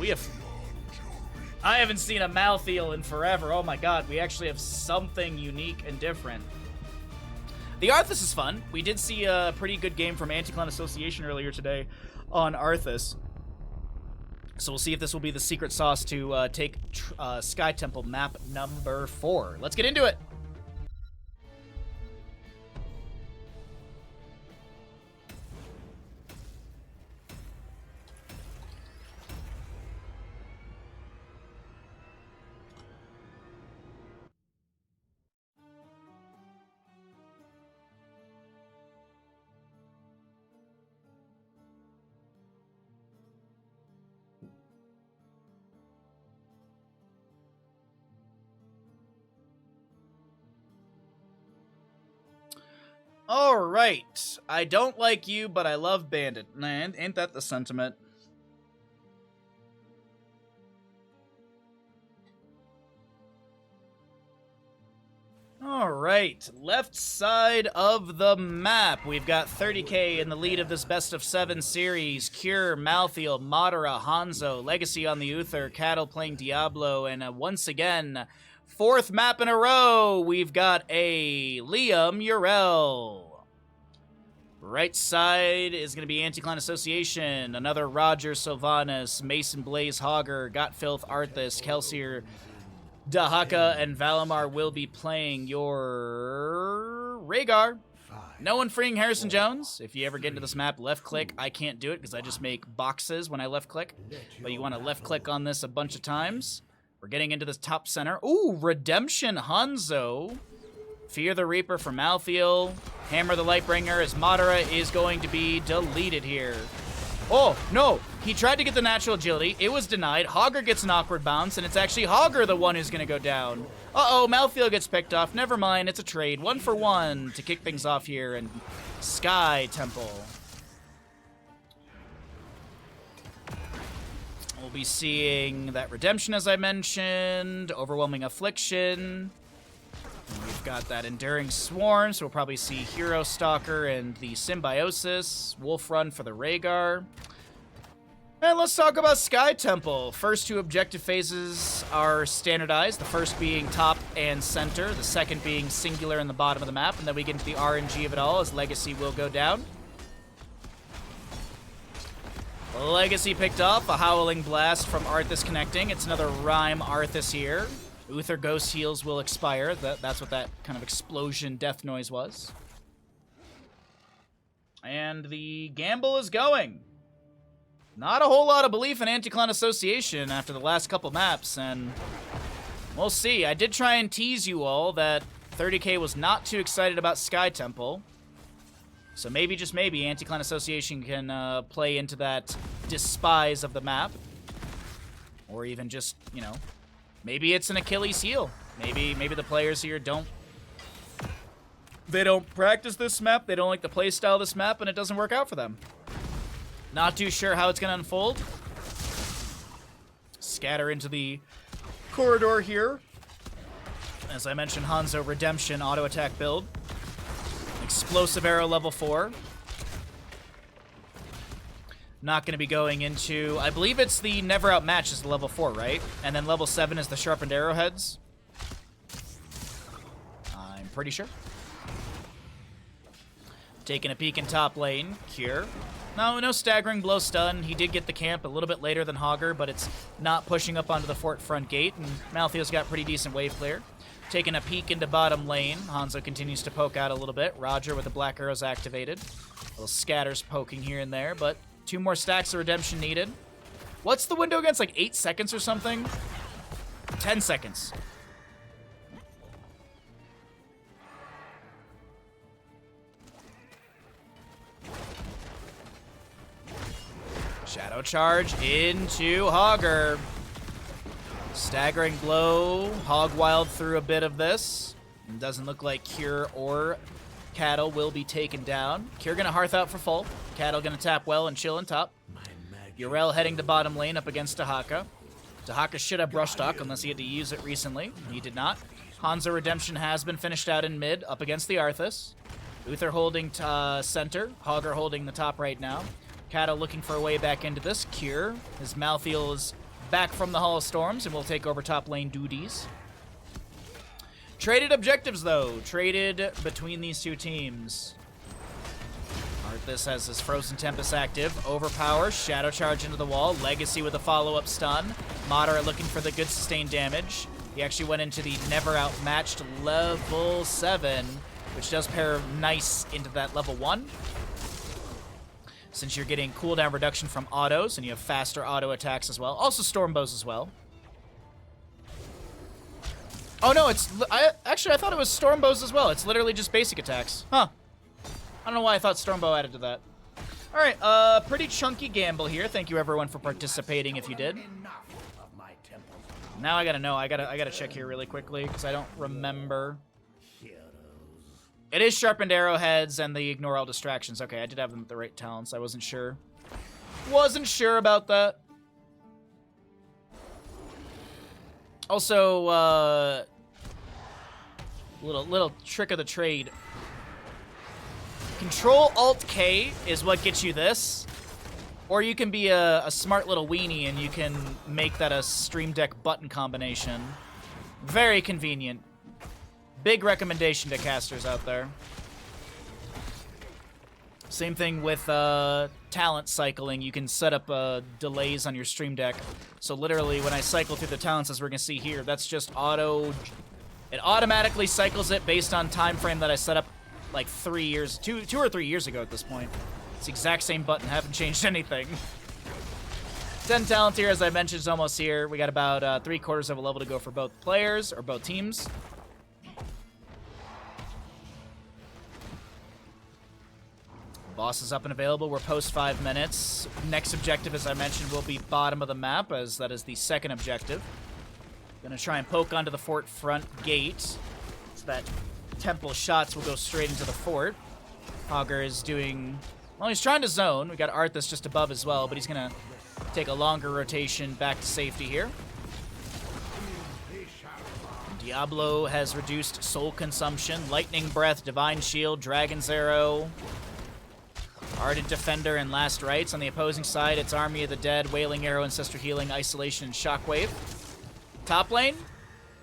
I haven't seen a Malthael in forever. Oh my god, we actually have something unique and different. The Arthas is fun. We did see a pretty good game from Anti-Clan Association earlier today on Arthas. So we'll see if this will be the secret sauce to take Sky Temple map number 4. Let's get into it. Alright. I don't like you, but I love Bandit. Man, ain't that the sentiment? Alright. Left side of the map. We've got 30k in the lead of this best of 7 series. Cure, Malthael, Madara, Hanzo, Legacy on the Uther, Cattle playing Diablo, and once again, 4th map in a row, we've got a Liam Yrel. Right side is going to be Anti-Clan Association, another Roger Sylvanas, Mason Blaze Hogger, Gotfilth Arthas, Kelsier Dahaka, and Valimar will be playing your Rhaegar. No one freeing Harrison Jones. If you ever get into this map, left click. I can't do it because I just make boxes when I left click. But you want to left click on this a bunch of times. We're getting into this top center. Ooh, Redemption Hanzo. Fear the Reaper from Malthael. Hammer the Lightbringer as Madara is going to be deleted here. Oh, no. He tried to get the natural agility. It was denied. Hogger gets an awkward bounce, and it's actually Hogger the one who's going to go down. Uh-oh, Malthael gets picked off. Never mind, it's a trade. 1 for 1 to kick things off here in Sky Temple. We'll be seeing that Redemption, as I mentioned. Overwhelming Affliction. And we've got that Enduring Swarm, so we'll probably see Hero Stalker and the Symbiosis. Wolf Run for the Rhaegar. And let's talk about Sky Temple. First 2 objective phases are standardized, the first being top and center, the second being singular in the bottom of the map, and then we get into the RNG of it all as Legacy will go down. Legacy picked off a Howling Blast from Arthas connecting. It's another Rhyme Arthas here. Uther Ghost Heals will expire. That's what that kind of explosion death noise was. And the gamble is going. Not a whole lot of belief in Anti-Clan Association after the last couple maps, and we'll see. I did try and tease you all that 30k was not too excited about Sky Temple. So maybe, just maybe, Anti-Clan Association can play into that despise of the map. Or even just, you know, maybe it's an Achilles heel. Maybe the players here don't practice this map, they don't like the playstyle of this map, and it doesn't work out for them. Not too sure how it's going to unfold. Scatter into the corridor here. As I mentioned, Hanzo Redemption auto attack build. Explosive arrow level 4. Not going to be going into... I believe it's the Never Outmatch is the level 4, right? And then level 7 is the Sharpened Arrowheads. I'm pretty sure. Taking a peek in top lane. Cure. No staggering blow stun. He did get the camp a little bit later than Hogger, but it's not pushing up onto the fort front gate, and Malthio's got pretty decent wave clear. Taking a peek into bottom lane. Hanzo continues to poke out a little bit. Roger with the black arrows activated. Little scatters poking here and there, but 2 more stacks of redemption needed. What's the window against, like 8 seconds or something? 10 seconds. Shadow charge into Hogger. Staggering blow. Hog Wild through a bit of this. And doesn't look like Cure or Cattle will be taken down. Cure gonna Hearth out for full. Cattle gonna tap well and chill on top. Yrel heading to bottom lane up against Dahaka. Dahaka should have Brush Talk unless he had to use it recently. He did not. Hanzo Redemption has been finished out in mid up against the Arthas. Uther holding center. Hogger holding the top right now. Cattle looking for a way back into this. Cure. His Malthael is back from the Hall of Storms and will take over top lane duties. Traded objectives, though. Traded between these two teams. Arthas has his Frozen Tempest active. Overpower. Shadow Charge into the wall. Legacy with a follow-up stun. Moderate looking for the good sustained damage. He actually went into the Never Outmatched level 7, which does pair nice into that level 1. Since you're getting cooldown reduction from autos, and you have faster auto attacks as well. Also storm bows as well. Oh no, I thought it was storm bows as well. It's literally just basic attacks. Huh. I don't know why I thought storm bow added to that. Alright, pretty chunky gamble here. Thank you everyone for participating if you did. Now I gotta know. I gotta check here really quickly, because I don't remember. It is Sharpened Arrowheads and the Ignore All Distractions. Okay, I did have them with the right talents. I wasn't sure. Wasn't sure about that. Also, little trick of the trade. Control-Alt-K is what gets you this. Or you can be a smart little weenie and you can make that a Stream Deck button combination. Very convenient. Big recommendation to casters out there. Same thing with talent cycling. You can set up delays on your Stream Deck. So literally, when I cycle through the talents, as we're going to see here, that's just auto... It automatically cycles it based on time frame that I set up like 2 or 3 years ago at this point. It's the exact same button. Haven't changed anything. 10 talents here, as I mentioned, is almost here. We got about 3/4 of a level to go for both players, or both teams. Boss is up and available. We're post 5 minutes. Next objective, as I mentioned, will be bottom of the map, as that is the second objective. Gonna try and poke onto the fort front gate, so that temple shots will go straight into the fort. Hogger is doing... Well, he's trying to zone. We got Arthas just above as well, but he's gonna take a longer rotation back to safety here. Diablo has reduced soul consumption. Lightning Breath, Divine Shield, Dragon's Arrow... Ardent Defender and Last Rites. On the opposing side, it's Army of the Dead, Wailing Arrow, Ancestor Healing, Isolation, and Shockwave. Top lane,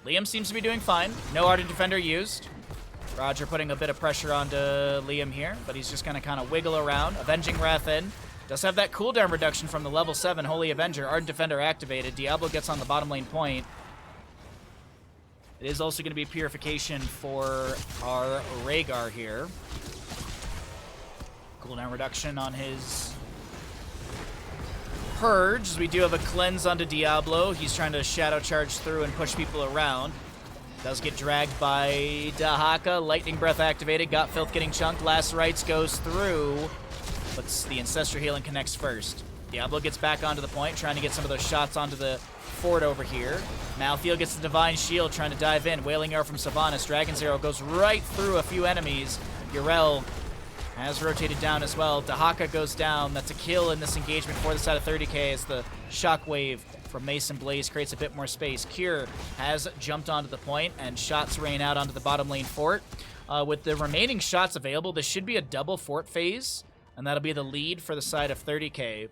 Liam seems to be doing fine. No Ardent Defender used. Roger putting a bit of pressure onto Liam here, but he's just going to kind of wiggle around. Avenging Wrath in. Does have that cooldown reduction from the level 7 Holy Avenger. Ardent Defender activated. Diablo gets on the bottom lane point. It is also going to be Purification for our Rhaegar here. Cooldown reduction on his Purge. We do have a cleanse onto Diablo. He's trying to shadow charge through and push people around. Does get dragged by Dahaka. Lightning Breath activated. Got Filth getting chunked. Last Rites goes through, but the Ancestor Healing connects first. Diablo gets back onto the point, trying to get some of those shots onto the fort over here. Malthael gets the Divine Shield, trying to dive in. Wailing Arrow from Sylvanas. Dragon's Arrow goes right through a few enemies. Yrel has rotated down as well. Dahaka goes down. That's a kill in this engagement for the side of 30k as the Shockwave from Mason Blaze creates a bit more space. Cure has jumped onto the point, and shots rain out onto the bottom lane fort. With the remaining shots available, this should be a double fort phase, and that'll be the lead for the side of 30k.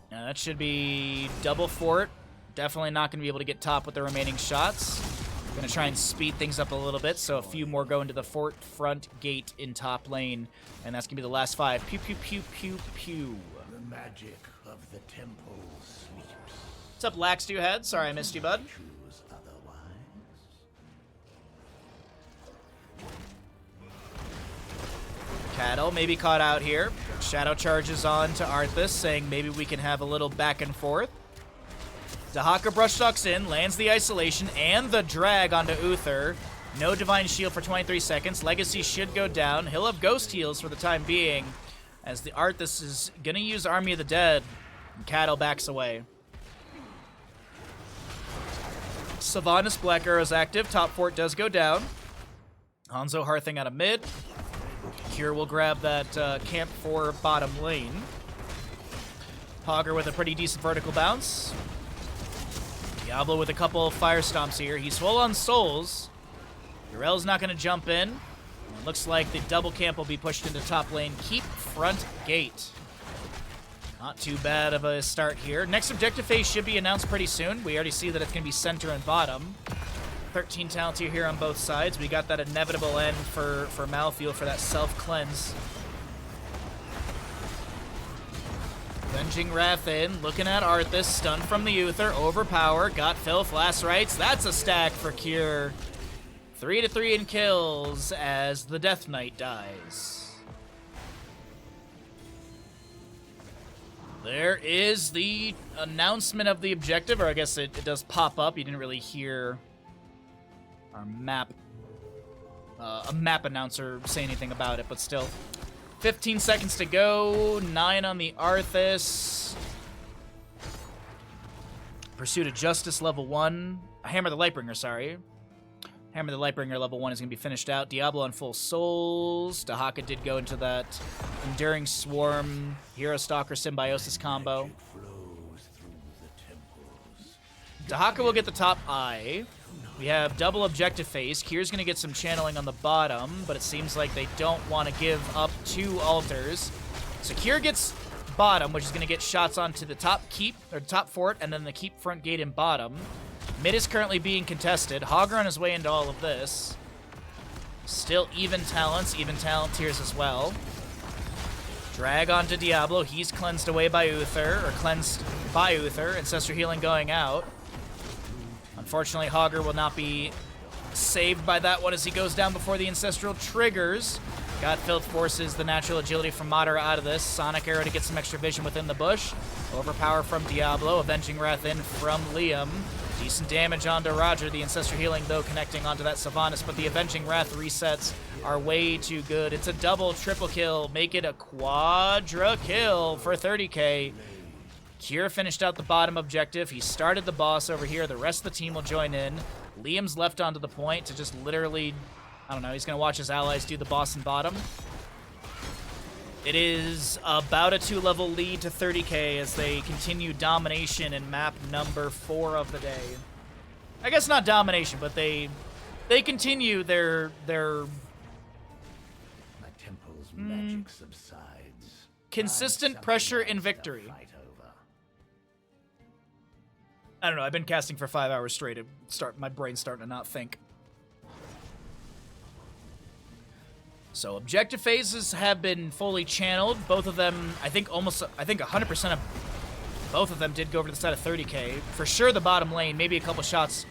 That should be double fort. Definitely not going to be able to get top with the remaining shots. Going to try and speed things up a little bit, so a few more go into the fort front gate in top lane, and that's going to be the last 5. Pew, pew, pew, pew, pew. The magic of the temple sleeps. What's up, Lax2Head? Sorry I missed you, bud. Choose otherwise. Cattle maybe caught out here. Shadow charges on to Arthas, saying maybe we can have a little back and forth. Dahaka brushstalks in, lands the isolation and the drag onto Uther. No Divine Shield for 23 seconds. Legacy should go down. He'll have Ghost Heals for the time being, as the Arthas is going to use Army of the Dead. And Cattle backs away. Sylvanas Black Arrow's active. Top fort does go down. Hanzo Hearthing out of mid. Cure will grab that camp for bottom lane. Pogger with a pretty decent vertical bounce. Diablo with a couple fire stomps here. He's full on souls. Yrel's not going to jump in. It looks like the double camp will be pushed into top lane. Keep front gate. Not too bad of a start here. Next objective phase should be announced pretty soon. We already see that it's going to be center and bottom. 13 talent here on both sides. We got that inevitable end for Malthael for that self-cleanse. Avenging Wrath in, looking at Arthas, stunned from the Uther, overpower, got Filth, last rites. That's a stack for Cure. 3-3 in kills as the Death Knight dies. There is the announcement of the objective, or I guess it does pop up. You didn't really hear our map, a map announcer say anything about it, but still. 15 seconds to go, 9 on the Arthas. Pursuit of Justice level 1. Hammer the Lightbringer, sorry. Hammer the Lightbringer level 1 is going to be finished out. Diablo on full souls. Dahaka did go into that Enduring Swarm, Hero Stalker Symbiosis combo. Dahaka will get the top eye. We have double objective phase. Kier's going to get some channeling on the bottom, but it seems like they don't want to give up 2 altars. So Kier gets bottom, which is going to get shots onto the top keep, or top fort, and then the keep front gate in bottom. Mid is currently being contested. Hogger on his way into all of this. Still even talent tiers as well. Drag onto Diablo. He's cleansed away by Uther, or cleansed by Uther. Ancestor Healing going out. Unfortunately, Hogger will not be saved by that one as he goes down before the Ancestral triggers. God Filth forces the natural agility from Madara out of this. Sonic Arrow to get some extra vision within the bush. Overpower from Diablo. Avenging Wrath in from Liam. Decent damage onto Roger. The Ancestral Healing, though, connecting onto that Sylvanas, but the Avenging Wrath resets are way too good. It's a double, triple kill. Make it a quadra kill for 30k. Cure finished out the bottom objective. He started the boss over here. The rest of the team will join in. Liam's left onto the point to just literally, I don't know, he's going to watch his allies do the boss and bottom. It is about a 2-level lead to 30k as they continue domination in map number 4 of the day. I guess not domination, but they continue their My temple's magic subsides. consistent pressure and victory. I don't know, I've been casting for 5 hours straight. My brain's starting to not think. So objective phases have been fully channeled. Both of them, I think 100% of both of them did go over to the side of 30k. For sure the bottom lane, maybe a couple shots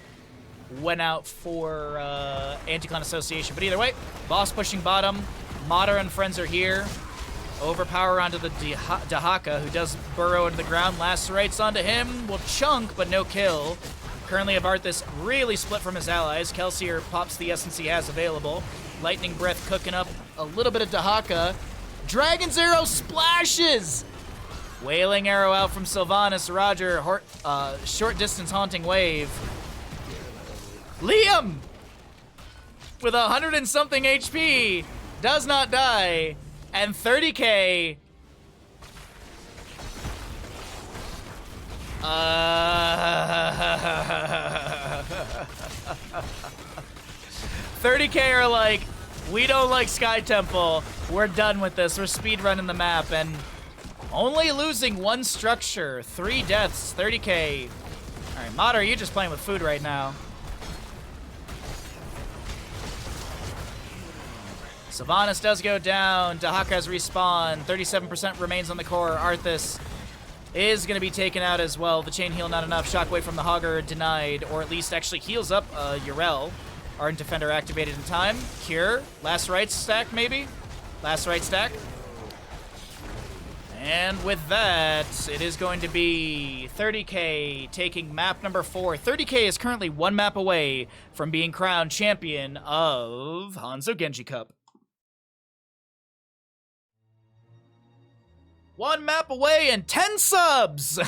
went out for Anti-Clan Association. But either way, boss pushing bottom. Madara and friends are here. Overpower onto the Dahaka, who does burrow into the ground. Lacerates onto him. Will chunk, but no kill. Currently, Arthas really split from his allies. Kelsier pops the essence he has available. Lightning Breath cooking up a little bit of Dahaka. Dragon's Arrow splashes! Wailing Arrow out from Sylvanas. Roger, short distance Haunting Wave. Liam! With 100 and something HP, does not die, and 30k. 30k are like, we don't like Sky Temple. We're done with this. We're speedrunning the map, and only losing one structure, 3 deaths, 30k. All right, Mater, you're just playing with food right now. Sylvanas does go down. Dahaka's respawn. 37% remains on the core. Arthas is going to be taken out as well. The chain heal not enough. Shockwave from the Hogger denied, or at least actually heals up Yrel. Ardent Defender activated in time. Cure. Last right stack, maybe? Last right stack. And with that, it is going to be 30k taking map number 4. 30k is currently 1 map away from being crowned champion of Hanzo Genji Cup. 1 map away and 10 subs!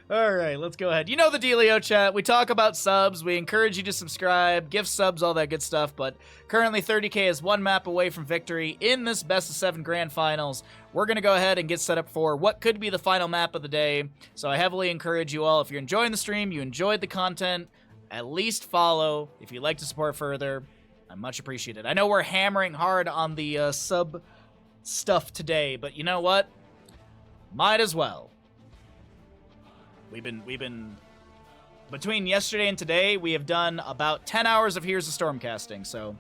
All right, let's go ahead. You know the dealio, chat. We talk about subs. We encourage you to subscribe, gift subs, all that good stuff. But currently 30k is 1 map away from victory in this best of 7 grand finals. We're going to go ahead and get set up for what could be the final map of the day. So I heavily encourage you all, if you're enjoying the stream, you enjoyed the content, at least follow. If you'd like to support further, I much appreciate it. I know we're hammering hard on the sub stuff today, but you know what? Might as well. We've been between yesterday and today, we have done about 10 hours of Here's the Storm casting. So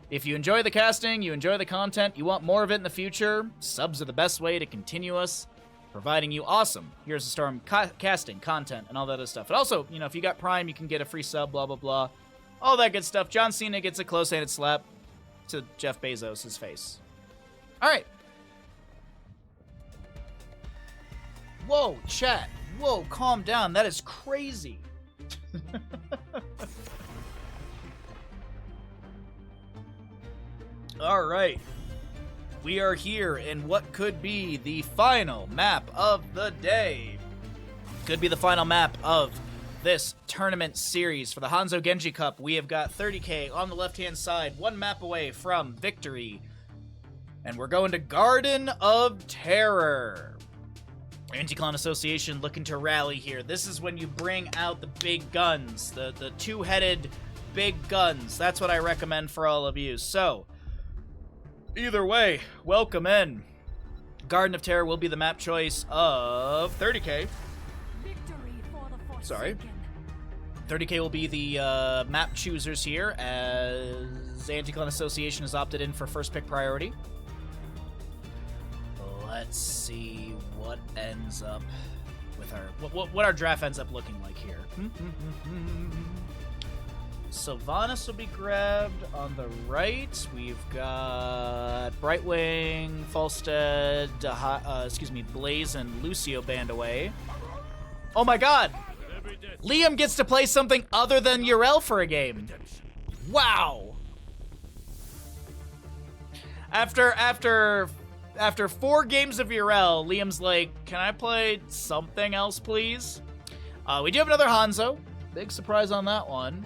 if you enjoy the casting, you enjoy the content, you want more of it in the future, subs are the best way to continue us providing you awesome Here's the Storm casting content and all that other stuff. And also, you know, if you got Prime, you can get a free sub, blah, blah, blah. All that good stuff. John Cena gets a close-handed slap to Jeff Bezos' face. All right. Whoa, chat. Whoa, calm down. That is crazy. All right. We are here in what could be the final map of the day. Could be the final map of this tournament series for the Hanzo Genji Cup. We have got 30k on the left-hand side, 1 map away from victory. And we're going to Garden of Terror. Anti-Clan Association looking to rally here. This is when you bring out the big guns, the two-headed big guns. That's what I recommend for all of you. So, either way, welcome in. Garden of Terror will be the map choice of 30k. Sorry. 30k will be the map choosers here, as Anti-Clan Association has opted in for first pick priority. Let's see what ends up with our what our draft ends up looking like here. Sylvanas will be grabbed on the right. We've got Brightwing, Falstead, Blaze, and Lucio band away. Oh my god! Liam gets to play something other than Yrel for a game. Wow! After 4 games of Yrel, Liam's like, can I play something else, please? We do have another Hanzo. Big surprise on that one.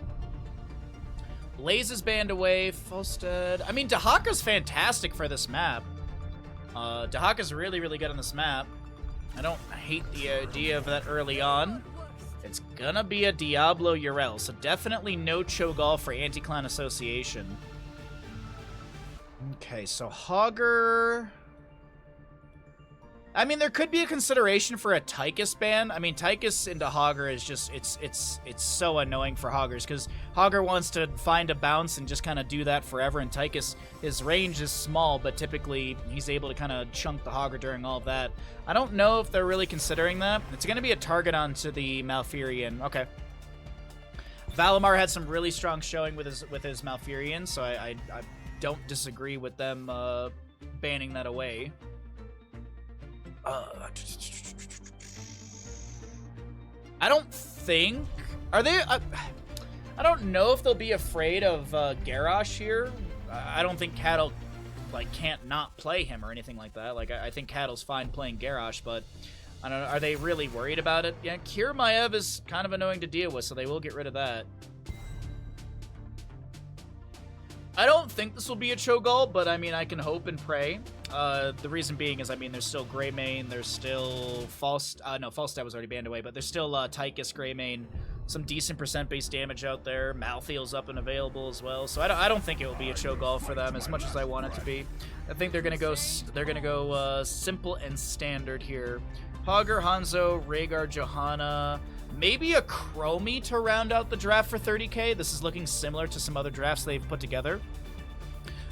Blaze is banned away. Falstead. I mean, Dahaka's fantastic for this map. Dahaka's really, really good on this map. I don't hate the idea of that early on. It's gonna be a Diablo Yrel, so definitely no Cho'Gall for Anti-Clan Association. Okay, so Hogger... I mean, there could be a consideration for a Tychus ban. I mean, Tychus into Hogger is just, it's so annoying for Hoggers, because Hogger wants to find a bounce and just kind of do that forever, and Tychus, his range is small, but typically he's able to kind of chunk the Hogger during all of that. I don't know if they're really considering that. It's going to be a target onto the Malfurion. Okay. Valimar had some really strong showing with his Malfurion, so I don't disagree with them banning that away. I don't think... Are they... I don't know if they'll be afraid of Garrosh here. I don't think Cattle, like, can't not play him or anything like that. Like, I think Cattle's fine playing Garrosh, but I don't know. Are they really worried about it? Yeah, Kirmaev is kind of annoying to deal with, so they will get rid of that. I don't think this will be a Cho'Gall, but I mean, I can hope and pray. The reason being is, I mean, there's still Greymane, there's still Falstad was already banned away, but there's still Tychus Greymane, some decent percent-based damage out there. Malthael's up and available as well, so I don't think it will be a Cho'Gall for them as much as I want it to be. I think they're gonna go simple and standard here. Hogger, Hanzo, Rhaegar, Johanna, maybe a Chromie to round out the draft for 30k. This is looking similar to some other drafts they've put together.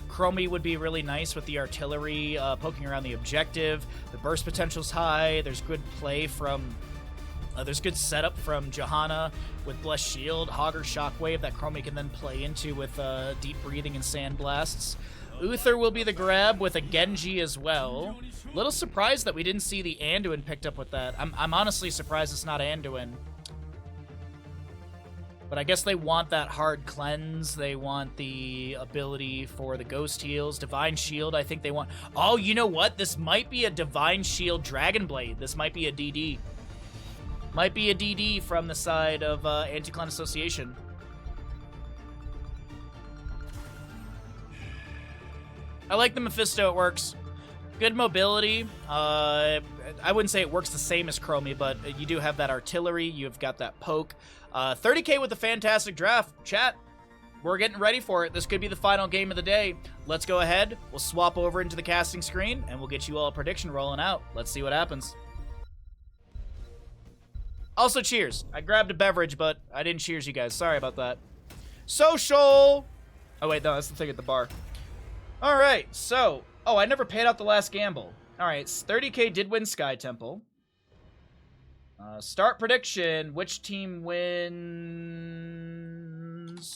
Chromie would be really nice with the artillery poking around the objective. The burst potential's high. There's good play from... there's good setup from Johanna with Blessed Shield. Hogger Shockwave that Chromie can then play into with Deep Breathing and Sandblasts. Uther will be the grab with a Genji as well. Little surprised that we didn't see the Anduin picked up with that. I'm honestly surprised it's not Anduin. But I guess they want that hard cleanse. They want the ability for the ghost heals. Divine Shield, I think they want... Oh, you know what? This might be a Divine Shield Dragon Blade. This might be a DD. Might be a DD from the side of Anti-Clan Association. I like the Mephisto. It works. Good mobility. I wouldn't say it works the same as Chromie, but you do have that artillery. You've got that poke. 30k with a fantastic draft. Chat, we're getting ready for it. This could be the final game of the day. Let's go ahead. We'll swap over into the casting screen, and we'll get you all a prediction rolling out. Let's see what happens. Also, cheers. I grabbed a beverage, but I didn't cheers you guys. Sorry about that. Social! Oh, wait, no, that's the thing at the bar. All right, so... Oh, I never paid out the last gamble. All right, 30k did win Sky Temple. Start prediction. Which team wins?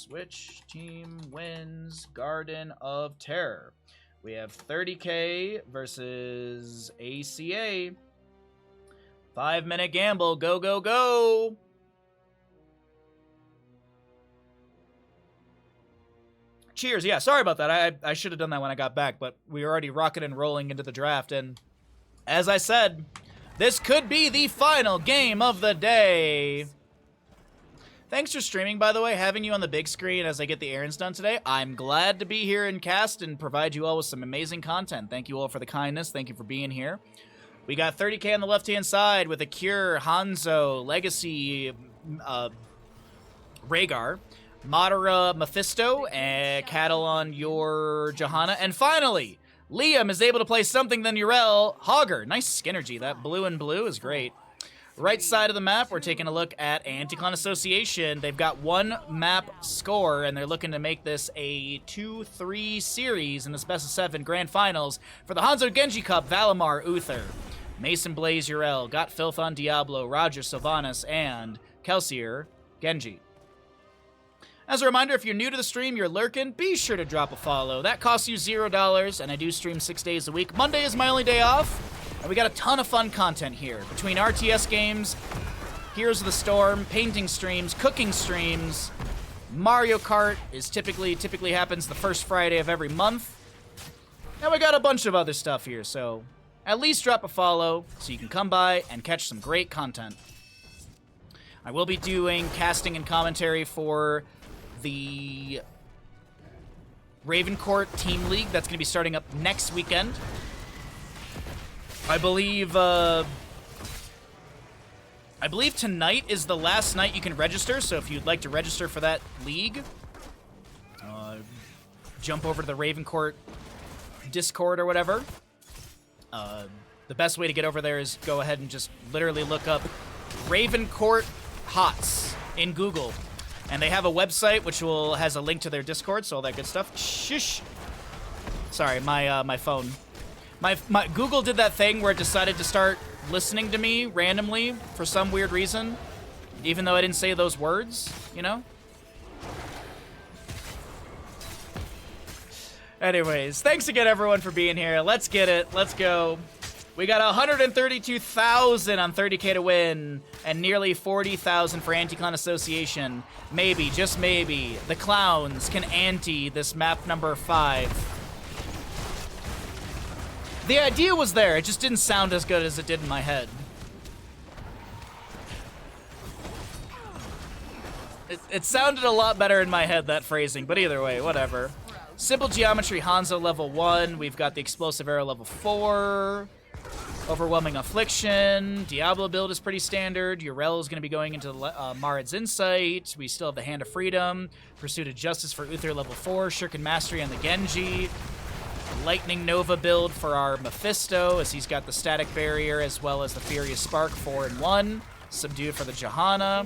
Which team wins Garden of Terror? We have 30k versus ACA. 5-minute gamble. Go, go, go. Cheers. Yeah, sorry about that. I should have done that when I got back, but we were already rocking and rolling into the draft, and as I said, this could be the final game of the day. Thanks for streaming, by the way, having you on the big screen as I get the errands done today. I'm glad to be here in cast and provide you all with some amazing content. Thank you all for the kindness. Thank you for being here. We got 30k on the left-hand side with a Cure, Hanzo, Legacy, Rhaegar, Madara, Mephisto, and Cattle on your Johanna. And finally, Liam is able to play something than Yrel. Hogger, nice Skinnergy. That blue and blue is great. Right side of the map, we're taking a look at Anti-Clan Association. They've got one map score, and they're looking to make this a 2-3 series in this best of 7 grand finals for the Hanzo Genji Cup. Valimar, Uther, Mason Blaze, Yrel, Got Filth on Diablo, Roger, Sylvanas, and Kelsier, Genji. As a reminder, if you're new to the stream, you're lurking, be sure to drop a follow. That costs you $0, and I do stream 6 days a week. Monday is my only day off, and we got a ton of fun content here. Between RTS games, Heroes of the Storm, painting streams, cooking streams, Mario Kart is typically happens the first Friday of every month. And we got a bunch of other stuff here, so at least drop a follow so you can come by and catch some great content. I will be doing casting and commentary for the Ravencourt Team League. That's going to be starting up next weekend. I believe tonight is the last night you can register, so if you'd like to register for that league, jump over to the Ravencourt Discord or whatever. The best way to get over there is go ahead and just literally look up Ravencourt HOTS in Google. And they have a website which has a link to their Discord, so all that good stuff. Shush. Sorry, my phone. My Google did that thing where it decided to start listening to me randomly for some weird reason, even though I didn't say those words, you know? Anyways, thanks again everyone for being here. Let's get it. Let's go. We got 132,000 on 30K to win, and nearly 40,000 for Anti-Clown Association. Maybe, just maybe, the clowns can ante this map number 5. The idea was there, it just didn't sound as good as it did in my head. It sounded a lot better in my head, that phrasing, but either way, whatever. Simple Geometry Hanzo level 1, we've got the Explosive Arrow level 4. Overwhelming Affliction. Diablo build is pretty standard. Urel is going to be going into Marid's Insight. We still have the Hand of Freedom. Pursuit of Justice for Uther level 4. Shuriken Mastery on the Genji. Lightning Nova build for our Mephisto, as he's got the Static Barrier as well as the Furious Spark 4 in 1. Subdue for the Johanna.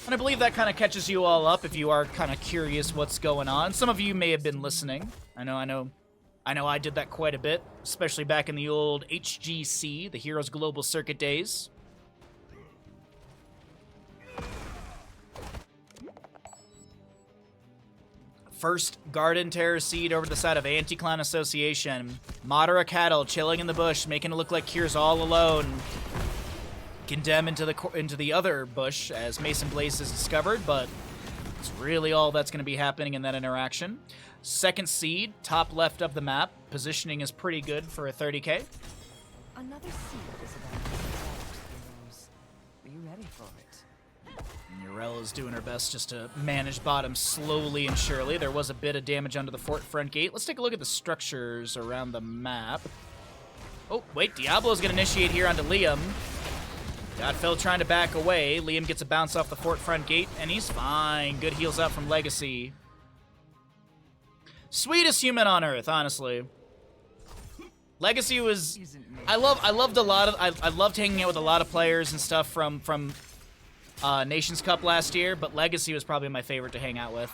And I believe that kind of catches you all up if you are kind of curious what's going on. Some of you may have been listening. I know I did that quite a bit, especially back in the old HGC, the Heroes Global Circuit days. First Garden Terror Seed over to the side of Anti-Clown Association. Madara Cattle chilling in the bush, making it look like Kier's all alone. Condemn into the other bush as Mason Blaze is discovered, but it's really all that's going to be happening in that interaction. Second seed, top left of the map. Positioning is pretty good for a 30K. Another seed is about to heroes. Are you ready for it? Urella's doing her best just to manage bottom slowly and surely. There was a bit of damage onto the front gate. Let's take a look at the structures around the map. Oh, wait, Diablo's going to initiate here onto Liam. Got Phil trying to back away. Liam gets a bounce off the front gate, and he's fine. Good heals out from Legacy. Sweetest human on earth, honestly. Legacy was... I loved hanging out with a lot of players and stuff from Nations Cup last year, but Legacy was probably my favorite to hang out with.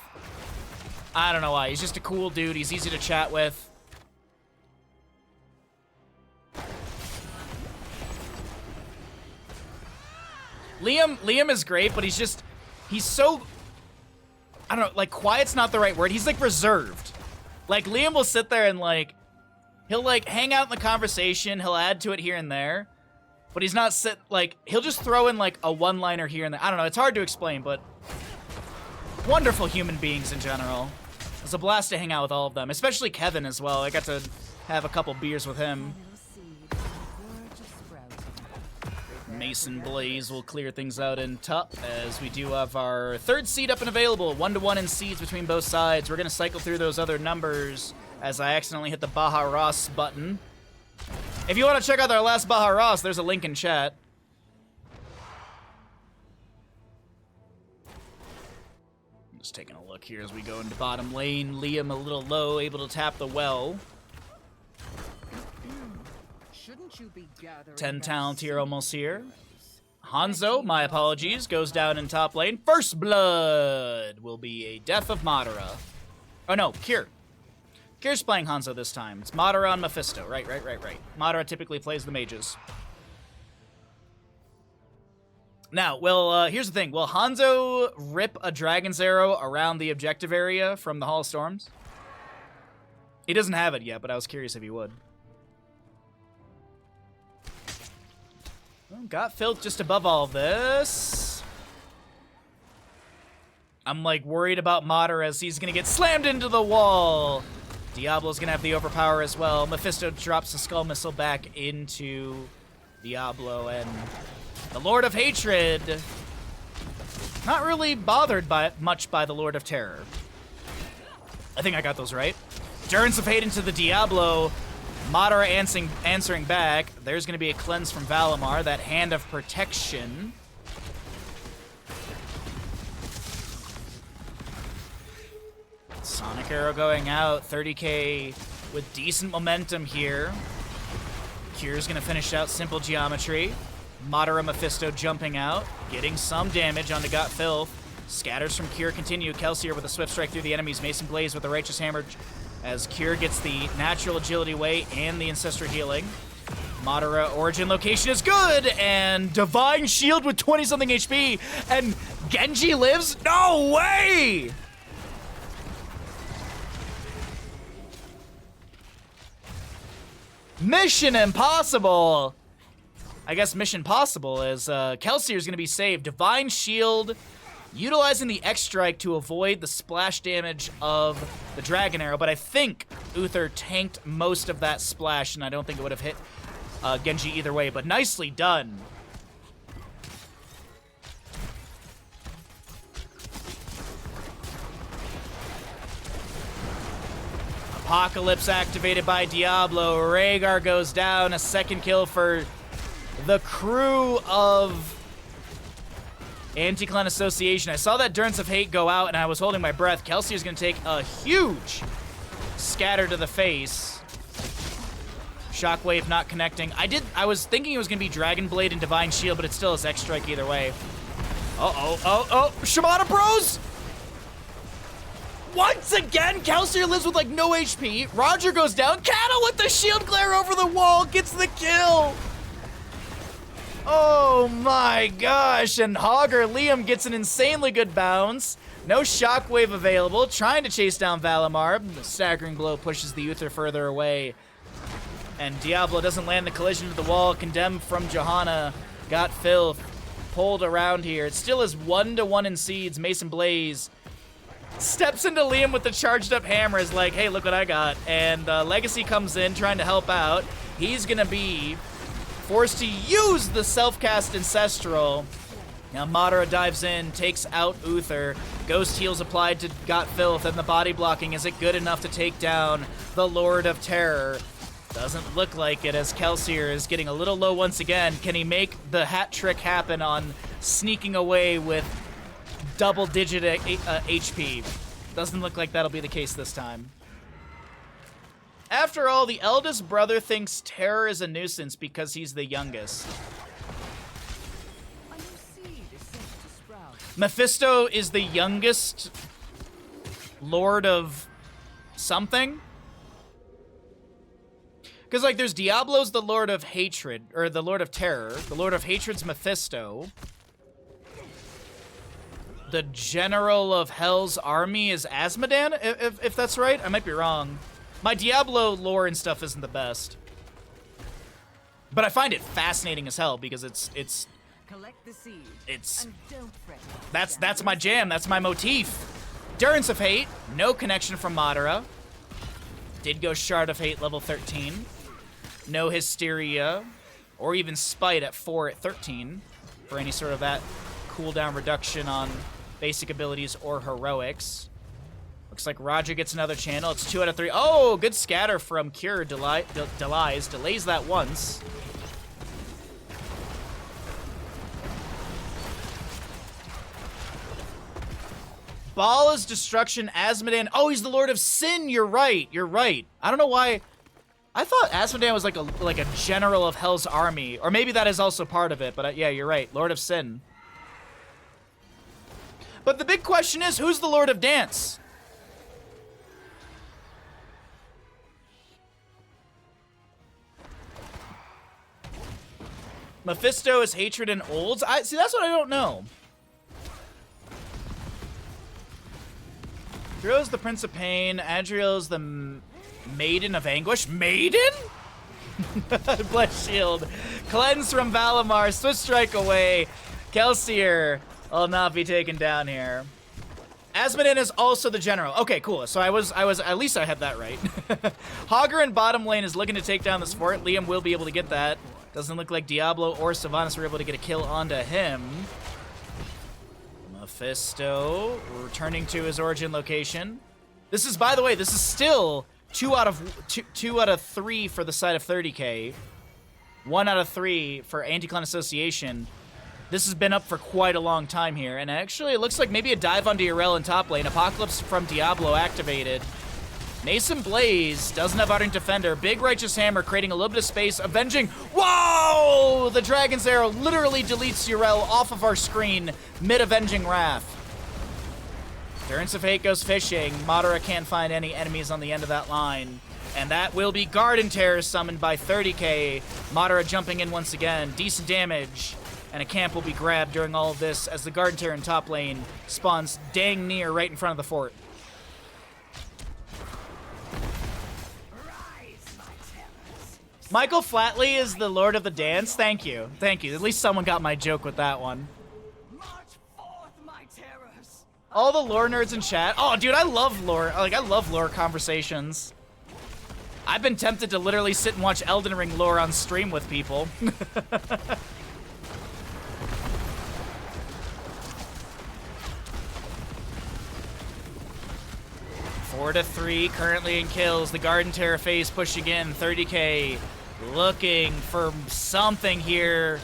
I don't know why. He's just a cool dude. He's easy to chat with. Liam is great, but he's so... I don't know, like, quiet's not the right word. He's, like, reserved. Like, Liam will sit there and, like, he'll, like, hang out in the conversation. He'll add to it here and there. But he's not he'll just throw in, like, a one-liner here and there. I don't know, it's hard to explain, but wonderful human beings in general. It was a blast to hang out with all of them, especially Kevin as well. I got to have a couple beers with him. Mason Blaze will clear things out in top as we do have our third seed up and available. 1-to-1 in seeds between both sides. We're going to cycle through those other numbers as I accidentally hit the Baha Ross button. If you want to check out our last Baha Ross, there's a link in chat. Just taking a look here as we go into bottom lane. Liam a little low, able to tap the well. 10 talent here, almost here. Hanzo, my apologies, goes down in top lane. First blood will be a death of Madara. Oh no, Kier. Kier's playing Hanzo this time. It's Madara on Mephisto. Right. Madara typically plays the mages. Now, here's the thing. Will Hanzo rip a Dragon's Arrow around the objective area from the Hall of Storms? He doesn't have it yet, but I was curious if he would. Got Filth just above all of this. I'm, like, worried about Madara as he's gonna get slammed into the wall. Diablo's gonna have the overpower as well. Mephisto drops the Skull Missile back into Diablo, and the Lord of Hatred not really bothered much by the Lord of Terror. I think I got those right. Durance of Hate into the Diablo. Madara answering back. There's going to be a cleanse from Valimar, that Hand of Protection. Sonic Arrow going out. 30K with decent momentum here. Kier's going to finish out Simple Geometry. Madara Mephisto jumping out, getting some damage onto Got Filth. Scatters from Kier continue. Kelsier with a swift strike through the enemies. Mason Blaze with a Righteous Hammer as Kier gets the natural agility way and the Ancestor healing. Madara origin location is good, and Divine Shield with 20-something HP, and Genji lives? No way! Mission Impossible! I guess Mission Possible is Kelsier's gonna be saved. Divine Shield, utilizing the X-Strike to avoid the splash damage of the Dragon Arrow, but I think Uther tanked most of that splash, and I don't think it would have hit Genji either way, but nicely done. Apocalypse activated by Diablo. Rhaegar goes down. A second kill for the crew of Anti-Clan Association. I saw that Durance of Hate go out, and I was holding my breath. Kelsier's going to take a huge scatter to the face. Shockwave not connecting. I was thinking it was going to be Dragon Blade and Divine Shield, but it still is X-Strike either way. Uh-oh. Shimada Bros! Once again, Kelsier lives with like no HP. Roger goes down. Cattle with the shield glare over the wall gets the kill. Oh my gosh. And Hogger Liam gets an insanely good bounce. No shockwave available. Trying to chase down Valimar. The staggering blow pushes the Uther further away. And Diablo doesn't land the collision to the wall. Condemned from Johanna. Got filth. Pulled around here. It still is 1-1 in seeds. Mason Blaze steps into Liam with the charged up hammer, is like, hey, look what I got. And Legacy comes in trying to help out. He's gonna be forced to use the self-cast Ancestral. Now Madara dives in, takes out Uther. Ghost heals applied to Got Filth, and the body blocking, is it good enough to take down the Lord of Terror? Doesn't look like it, as Kelsier is getting a little low once again. Can he make the hat trick happen on sneaking away with double-digit HP? Doesn't look like that'll be the case this time. After all, the eldest brother thinks Terror is a nuisance because he's the youngest. A new seed is sent to sprout. Mephisto is the youngest Lord of something? Because, like, there's Diablo's the Lord of Hatred, or the Lord of Terror. The Lord of Hatred's Mephisto. The General of Hell's Army is Asmodan, if that's right. I might be wrong. My Diablo lore and stuff isn't the best. But I find it fascinating as hell because it's Collect the seed. It's and don't fret. that's my jam, that's my motif. Durance of Hate, no connection from Madara. Did go Shard of Hate level 13. No Hysteria or even Spite at 4 at 13 for any sort of that cooldown reduction on basic abilities or heroics. Looks like Roger gets another channel. It's 2 out of 3. Oh, good scatter from Cure. Delays that once. Bala's Destruction, Asmodan. Oh, he's the Lord of Sin. You're right. You're right. I don't know why. I thought Asmodan was like a general of Hell's army. Or maybe that is also part of it. But yeah, you're right. Lord of Sin. But the big question is, who's the Lord of Dance? Mephisto is Hatred and Olds? See, that's what I don't know. Hero's the Prince of Pain. Adriel's the Maiden of Anguish. Maiden? Bless Shield. Cleanse from Valimar. Swift Strike away. Kelsier will not be taken down here. Asmodan is also the general. Okay, cool. So I was at least I had that right. Hogger in bottom lane is looking to take down this fort. Liam will be able to get that. Doesn't look like Diablo or Sylvanas were able to get a kill onto him. Mephisto returning to his origin location. This is, by the way, this is still 2 out of 3 for the side of 30k. 1 out of 3 for Anti-Clan Association. This has been up for quite a long time here, and actually it looks like maybe a dive onto Urel in top lane. Apocalypse from Diablo activated. Mason Blaze doesn't have Ardent Defender. Big Righteous Hammer creating a little bit of space. Avenging. Whoa! The Dragon's Arrow literally deletes Urel off of our screen mid-Avenging Wrath. Durance of Hate goes fishing. Madara can't find any enemies on the end of that line. And that will be Garden Terror summoned by 30k. Madara jumping in once again. Decent damage. And a camp will be grabbed during all of this as the Garden Terror in top lane spawns dang near right in front of the fort. Michael Flatley is the Lord of the Dance. Thank you. Thank you. At least someone got my joke with that one. March forth, my terrors. All the lore nerds in chat. Oh, dude, I love lore. Like, I love lore conversations. I've been tempted to literally sit and watch Elden Ring lore on stream with people. 4-3 currently in kills. The Garden Terror phase pushing in. 30k looking for something here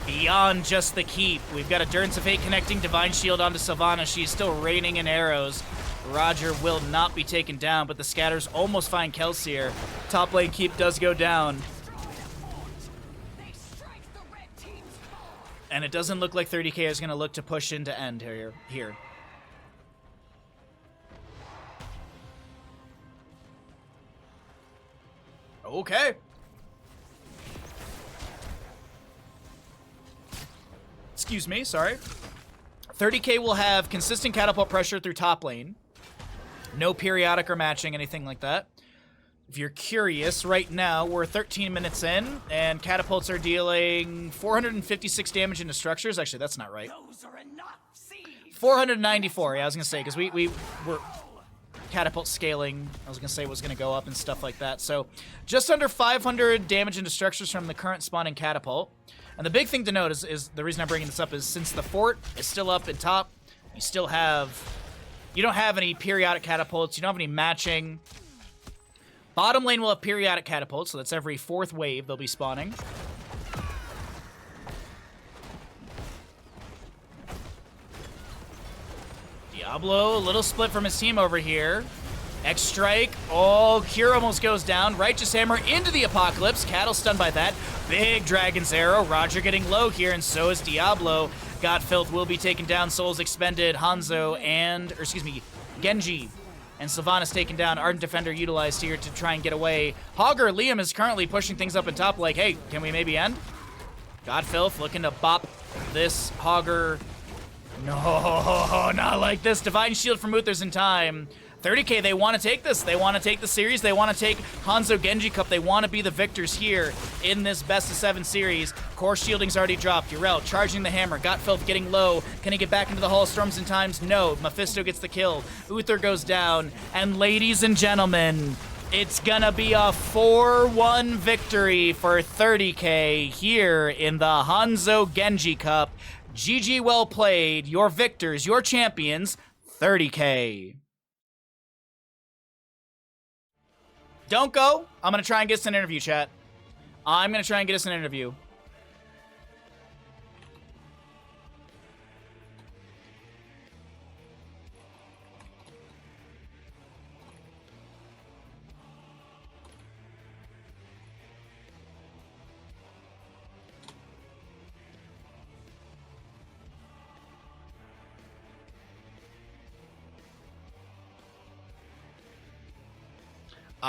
beyond just the keep. We've got a Durance of Fate connecting Divine Shield onto Sylvana. She's still raining in arrows. Roger will not be taken down, but the scatters almost find Kelsier. Top lane keep does go down. And it doesn't look like 30k is going to look to push into end here. Okay. Excuse me, sorry. 30k will have consistent catapult pressure through top lane. No periodic or matching, anything like that. If you're curious, right now we're 13 minutes in, and catapults are dealing 456 damage into structures. Actually, that's not right. 494, yeah, I was going to say, because we were catapult scaling, I was going to say, was going to go up and stuff like that. So just under 500 damage into structures from the current spawning catapult. And the big thing to note is the reason I'm bringing this up is since the fort is still up at top, you don't have any periodic catapults, you don't have any matching. Bottom lane will have periodic catapults, so that's every 4th wave they'll be spawning. Diablo, a little split from his team over here. X Strike. Oh, Cure almost goes down. Righteous Hammer into the Apocalypse. Cattle stunned by that. Big Dragon's Arrow. Roger getting low here, and so is Diablo. Godfilth will be taken down. Souls expended. Hanzo Genji. And Sylvana's taken down. Ardent Defender utilized here to try and get away. Hogger, Liam is currently pushing things up in top like, hey, can we maybe end? Godfilth looking to bop this Hogger. No, not like this. Divine Shield from Uther's in time. 30k, they want to take this. They want to take the series. They want to take Hanzo Genji Cup. They want to be the victors here in this best of 7 series. Core shielding's already dropped. Yrel charging the hammer. Godfilth getting low. Can he get back into the Hall of Storms in times? No. Mephisto gets the kill. Uther goes down. And ladies and gentlemen, it's gonna be a 4-1 victory for 30k here in the Hanzo Genji Cup. GG, well played. Your victors, your champions, 30k. Don't go. I'm going to try and get us an interview, chat. I'm going to try and get us an interview.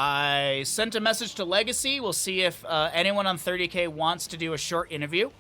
I sent a message to Legacy. We'll see if anyone on 30k wants to do a short interview.